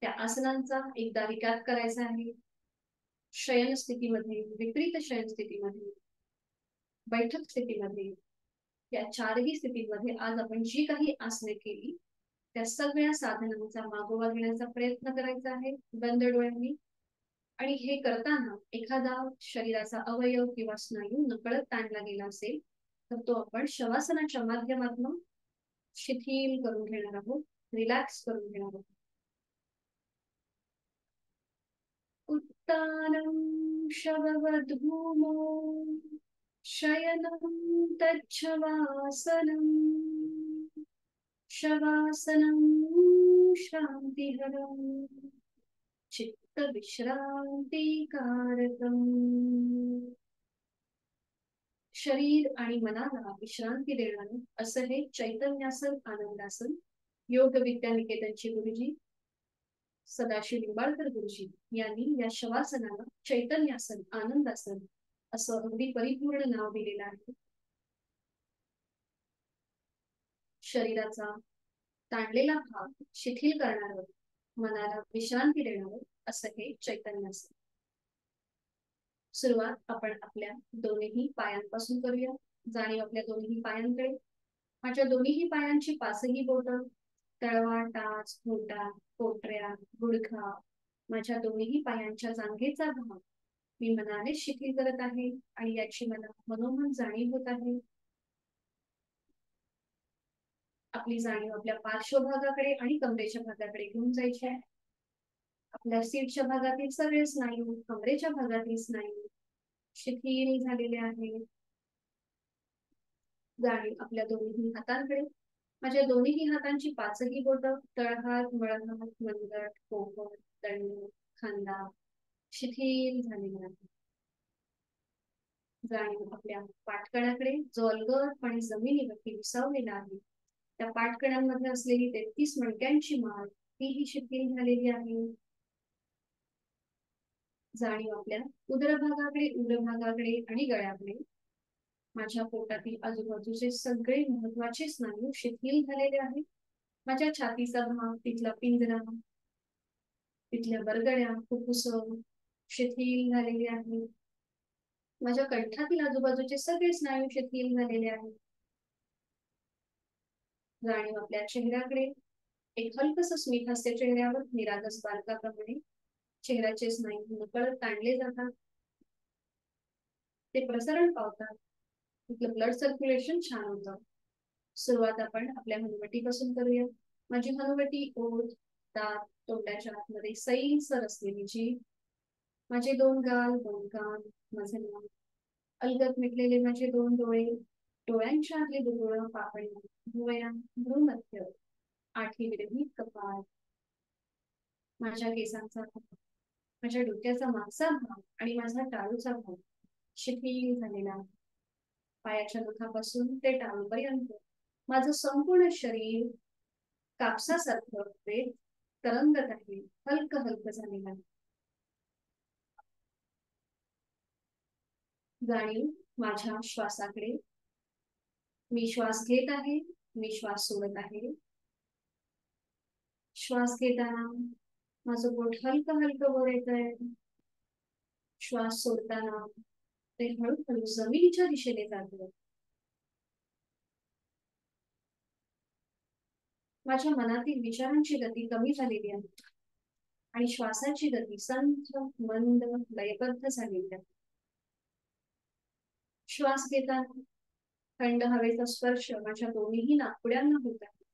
त्या आसनांचा एकदा रिकॅप करायचा आहे. शयन स्थितीमध्ये, विपरीत शयन स्थितीमध्ये, बैठक स्थितीमध्ये या 4ही स्थितीमध्ये आज आपण जी काही आसने केली त्या सगळ्या साधनांचा मागोवा घेण्याचा प्रयत्न करायचा आहे बंद डोळ्यांनी. आणि हे करताना एखादा शरीराचा अवयव किंवा स्नायू नकळत ताणला गेला असेल तर तो आपण शवासनाच्या माध्यमातून शिथिल करून घेणार आहोत. रिलॅक्स करून घेणार आहोत. उत्तानं शववद्भूमो शयनं तच्छवासनं शवासनं शान्तिहरं चित्तविश्रान्तिकारकम्. शरीर आणि मनाला विश्रांती देणारं असं हे चैतन्यासन आनंदासन योग विद्या निकेतनचे गुरुजी सदाशिव लिंबाळकर गुरुजी यांनी या शवासनाला चैतन्यासन आनंदासन असं अगदी परिपूर्ण नाव दिलेलं आहे. शरीराचा ताणलेला भाग शिथिल करणारं, मनाला विश्रांती देणारं असं हे चैतन्यासन. सुरुवात आपण आपल्या दोन्ही पायांपासून करूया. जाणीव आपल्या दोन्ही पायांकडे. माझ्या दोन्ही पायांची पाचही बोटं, तळवा, टाच, घोटा, पोटऱ्या, गुडघा, माझ्या दोन्ही पायांच्या जांघेचा भाग मी मनाने शिथिल करत आहे आणि याची मला मनोमन जाणीव होत आहे. आपली जाणीव आपल्या पार्श्वभागाकडे आणि कमरेच्या भागाकडे घेऊन जायची आहे. आपल्या सीटच्या भागातील सगळे स्नायू, कमरेच्या भागातील स्नायू शिथिल झालेले आहे. जाणीव आपल्या दोन्ही हातांकडे. माझ्या दोन्ही हातांची पाचही बोटं, तळहात, मळहात, मनगट, पोपट, दंड, खांदा शिथिल झालेला आहे. जाणीव आपल्या पाठकण्याकडे, जो अलगदपणे जमिनीवरती विसावलेला आहे. त्या पाठकण्यांमध्ये असलेली 33 मणक्यांची माळ तीही शिथिल झालेली आहे. जाणीव आपल्या उदर भागाकडे, उदर भागाकडे आणि गळ्याकडे. माझ्या पोटातील आजूबाजूचे सगळे महत्वाचे स्नायू शिथिल झालेले आहेत. माझ्या छातीचा भाग, तिथला पिंजरा, तिथल्या बरगड्या, फुफ्फुस शिथिल झालेली आहे. माझ्या कंठातील आजूबाजूचे सगळे स्नायू शिथिल झालेले आहेत. जाणीव आपल्या चेहऱ्याकडे. एक हलकस स्मित हास्य चेहऱ्यावर निरागस बालकाप्रमाणे चेहऱ्याचे स्नायू नकळत ताणले जातात. ते प्रसरण पावतात. तिथलं ब्लड सर्क्युलेशन छान होतं. सुरुवात आपण आपल्या हनुवटीपासून करूया. माझी हनुवटी, ओठ, दात, तोंडाच्या आतमध्ये सैलसर असलेली जीभ, माझे दोन गाल, दोन कान, माझे नाक, अलगद मिटलेले माझे दोन डोळे, डोळ्यांच्या आतले बुबुळ, पापण्या, भुवया, भ्रूमध्य, आठी विरहित कपाळ, माझ्या केसांचा भाग, माझ्या डोक्याचा मागचा भाग आणि माझा टाळूचा भाग शिथिल झालेला आहे. पायाच्या नखापासून ते टाळूपर्यंत माझं संपूर्ण शरीर कापसासारखं तरंगत आहे, हलकं हलकं झालेलं आहे. जाणीव माझ्या श्वासाकडे. मी श्वास घेत आहे, मी श्वास सोडत आहे. श्वास घेताना माझं पोट हलकं हलकं वर येत आहे. श्वास सोडताना ते हळूहळू जमिनीच्या दिशेने जात. माझ्या मनातील विचारांची गती कमी झालेली आहे आणि श्वासाची गती संथ, मंद, लयबद्ध झालेली आहे. श्वास घेताना थंड हवेचा स्पर्श माझ्या दोन्ही नाकपुड्यांना होत आहे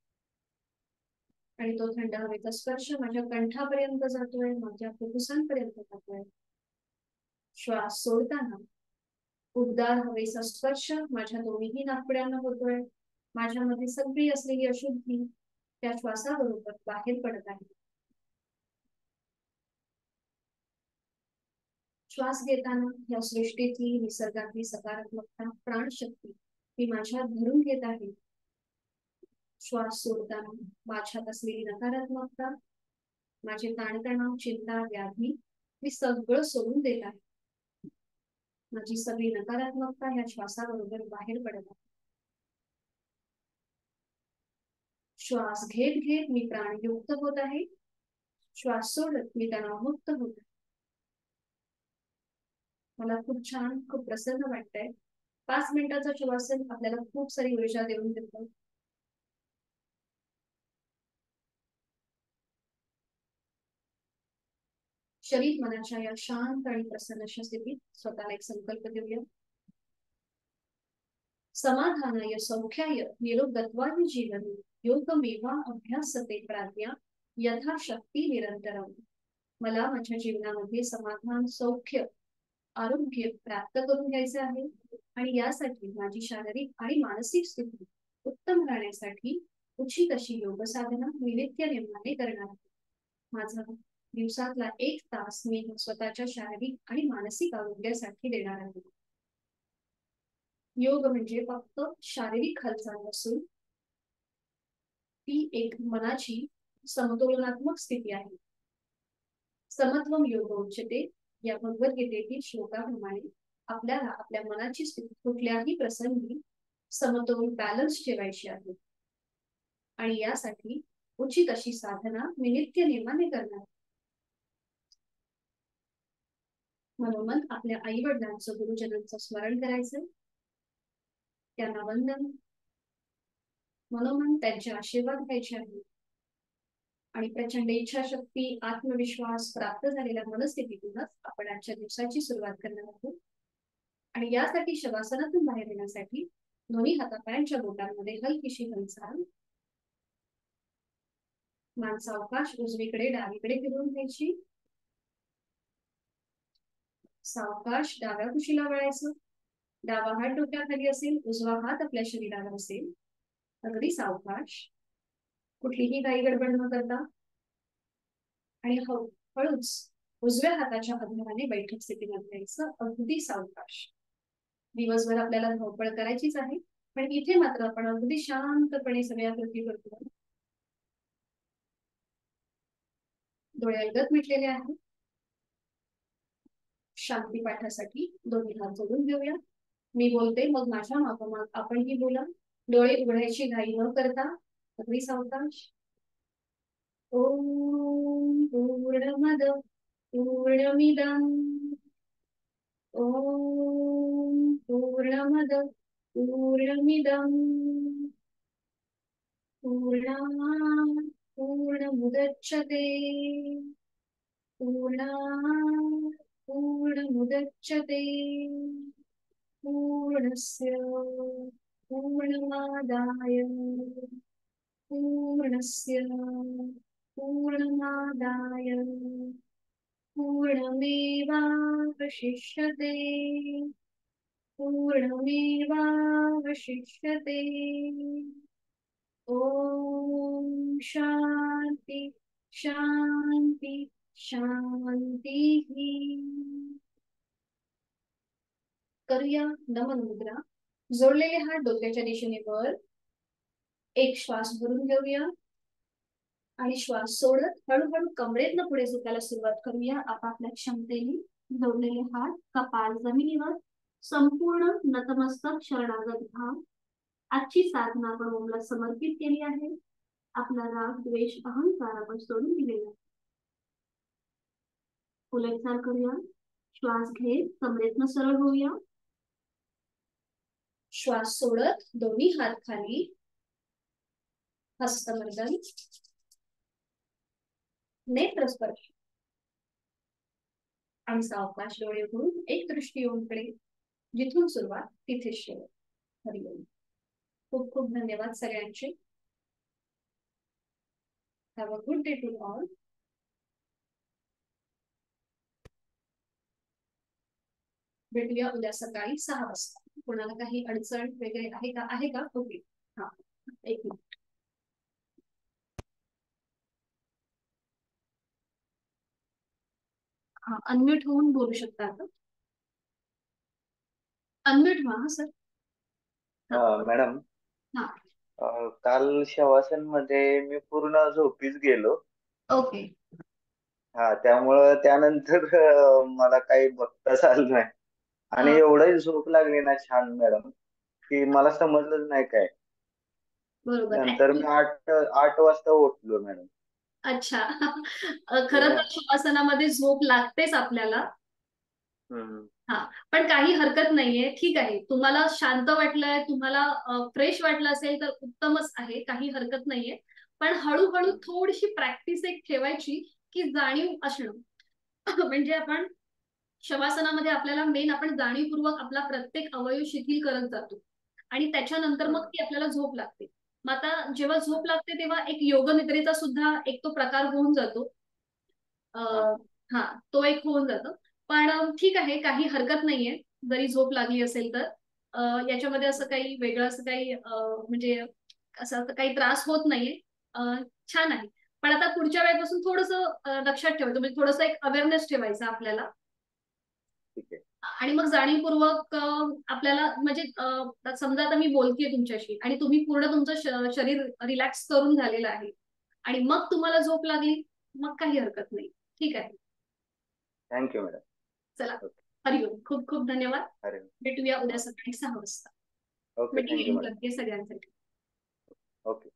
आणि तो थंड हवेचा स्पर्श माझ्या कंठापर्यंत जातोय, माझ्या फुफ्फुसांपर्यंत जातोय. श्वास सोडताना उबदार हवेचा स्पर्श माझ्या दोन्ही नाकपुड्यांना होतोय. माझ्यामध्ये सगळी असलेली अशुद्धी त्या श्वासाबरोबर बाहेर पडत आहे. श्वास घेताना या सृष्टीतली, निसर्गातली सकारात्मकता, प्राणशक्ती मी माझ्यात भरून घेत आहे. श्वास सोडताना माझ्यात असलेली नकारात्मकता, माझे ताणतणाव, चिंता, व्याधी मी सगळं सोडून देत आहे. माझी सगळी नकारात्मकता ह्या श्वासाबरोबर बाहेर पडत आहे. श्वास घेत घेत मी प्राणयुक्त होत आहे. श्वास सोडत मी तणावमुक्त होत आहे. मला खूप छान, खूप प्रसन्न वाटतंय. 5 मिनिटाचा श्वासन आपल्याला खूप सारी ऊर्जा देऊन देतो. शरीर मनाच्या या शांत आणि प्रसन्न स्थितीत स्वतःला एक संकल्प देऊया. समाधानाय सौख्याय निरोगत्वाय जीवने योगमेवा अभ्यासते प्राज्ञा यथाशक्ती निरंतरम. मला माझ्या जीवनामध्ये समाधान, सौख्य, आरोग्य प्राप्त करून घ्यायचे आहे आणि यासाठी माझी शारीरिक आणि मानसिक स्थिती उत्तम राहण्यासाठी उचित अशी योग साधना मी नित्यनेमाने करणार आहे. माझा दिवसातला 1 तास मी स्वतःच्या शारीरिक आणि मानसिक आरोग्यासाठी देणार आहे. योग म्हणजे फक्त शारीरिक हालचाल नसून ती एक मनाची समतोलनात्मक स्थिती आहे. समत्वम योग उच्यते या भगवद्गीतेतील श्लोकाप्रमाणे आपल्याला आपल्या मनाची स्थिती कुठल्याही प्रसंगी समतोल बॅलन्स ठेवायची आहे. आणि यासाठी उचित अशी साधना मी नित्य नेमाने करणार. म्हणून आपल्या आई वडिलांचं गुरुजनांचं स्मरण करायचं, त्यांना वंदन, मनोमन त्यांचे आशीर्वाद घ्यायचे आहे आणि प्रचंड इच्छाशक्ती आत्मविश्वास प्राप्त झालेल्या मनस्थितीतूनच आपण आजच्या दिवसाची सुरुवात करणार आहोत. आणि यासाठी शवासनातून बाहेर येण्यासाठी दोन्ही हातापायांच्या बोटांमध्ये हलकीशी हालचाल, मान सावकाश उजवीकडे डावीकडे फिरवून घ्यायची. सावकाश डाव्या कुशीला वळायचं. डावा हात डोक्याखाली असेल, उजवा हात आपल्या शरीरावर असेल. अगदी सावकाश, कुठलीही घाई गडबड न करता आणि हळूच उजव्या हाताच्या आधाराने बैठक स्थितीमध्ये यायचं. अगदी सावकाश. दिवसभर आपल्याला धावपळ करायचीच आहे, पण इथे मात्र आपण अगदी शांतपणे सगळ्या कृती करतो. डोळे अलगद मिटलेले आहेत. शांती पाठासाठी दोन्ही हात जोडून घेऊया. मी बोलते, मग माझ्या मागोमाग आपणही बोला. डोळे उघडायची घाई न करता अगदी सावकाश. ओम पूर्णमद पूर्णमिदं ओम पूर्णमद पूर्णमिदं पूर्णात् पूर्णमुदच्यते पूर्णात् पूर्णमुदच्यते पूर्णस्य पूर्णमादाय पूर्णस्य पूर्णमादाय पूर्णमेवावशिष्यते पूर्णमेवावशिष्यते. ओम शांति शांति शांति. करूया नमन मुद्रा. जोडलेले हात डोक्याच्या दिशेने वर. एक श्वास भरून घेऊया आणि श्वास सोडत हळूहळू कमरेतनं पुढे झुकायला सुरुवात करूया. आपापल्या क्षमतेने जोडलेले हात कपाळ जमिनीवर, संपूर्ण नतमस्तक शरणागत भाव. आजची साधना आपण ओमला समर्पित केली आहे. आपला राग द्वेष अहंकार आपण सोडून दिलेला. उलटचाल करूया. श्वास घेत कमरेतनं सरळ होऊया. श्वास सोडत दोन्ही हात खाली, हस्तमर्दन, नेत्रस्पर्श आणि सावकाश डोळे उघडून एक दृष्टी ओमकडे. जिथून सुरुवात तिथे शेवट. हरिओम. खूप खूप धन्यवाद सगळ्यांचे. Have a good day to all. भेटूया उद्या सकाळी 6 वाजता. कोणाला काही अडचण वगैरे आहे का? आहे का? ओके. हा, एक मिनिट. हा, अनम्यूट होऊन बोलू शकता आता. अनम्यूट व्हा. हा सर. मॅडम, हा, काल शवासन मध्ये मी पूर्ण झोपीच गेलो. ओके. हा, त्यामुळं त्यानंतर मला काही बघताच आलं नाही आणि एवढी झोप लागली ना छान मॅडम, की मला समजलंच नाही काय. बरोबर. नंतर मी 8 वाजता उठलो मॅडम. अच्छा. खरं तर शवासनामध्ये झोप लागतेच आपल्याला. हम्म. हा, पण काही हरकत नाहीये. ठीक आहे, तुम्हाला शांत वाटलंय, तुम्हाला फ्रेश वाटलं असेल तर उत्तमच आहे, काही हरकत नाहीये. पण हळूहळू थोडीशी प्रॅक्टिस एक ठेवायची की जाणीव असणं. म्हणजे आपण शवासनामध्ये आपल्याला मेन आपण जाणीवपूर्वक आपला प्रत्येक अवयव शिथिल करत जातो आणि त्याच्यानंतर मग ती आपल्याला झोप लागते. मग आता जेव्हा झोप लागते तेव्हा एक योगनिद्रेचा सुद्धा एक तो प्रकार होऊन जातो. हा, तो एक होऊन जातो. पण ठीक आहे, काही हरकत नाहीये जरी झोप लागली असेल तर. याच्यामध्ये असं काही वेगळं असं काही म्हणजे असं काही त्रास होत नाहीये. छान आहे. पण आता पुढच्या वेळेपासून थोडंसं लक्षात ठेवायचं, म्हणजे थोडंसं एक अवेअरनेस ठेवायचा आपल्याला. ठीक आहे. आणि मग जाणीवपूर्वक आपल्याला म्हणजे समजा आता मी बोलतेय तुमच्याशी आणि तुम्ही पूर्ण तुमचं शरीर रिलॅक्स करून झालेलं आहे आणि मग तुम्हाला झोप लागली, मग काही हरकत नाही. ठीक आहे. Thank you madam. चला, ओके. हरिओम. खूप खूप धन्यवाद. अरे भेटूया उद्या हा. सकाळी 6 वाजता. Okay, meeting thank you end madam. करते सगळ्यांसाठी. ओके.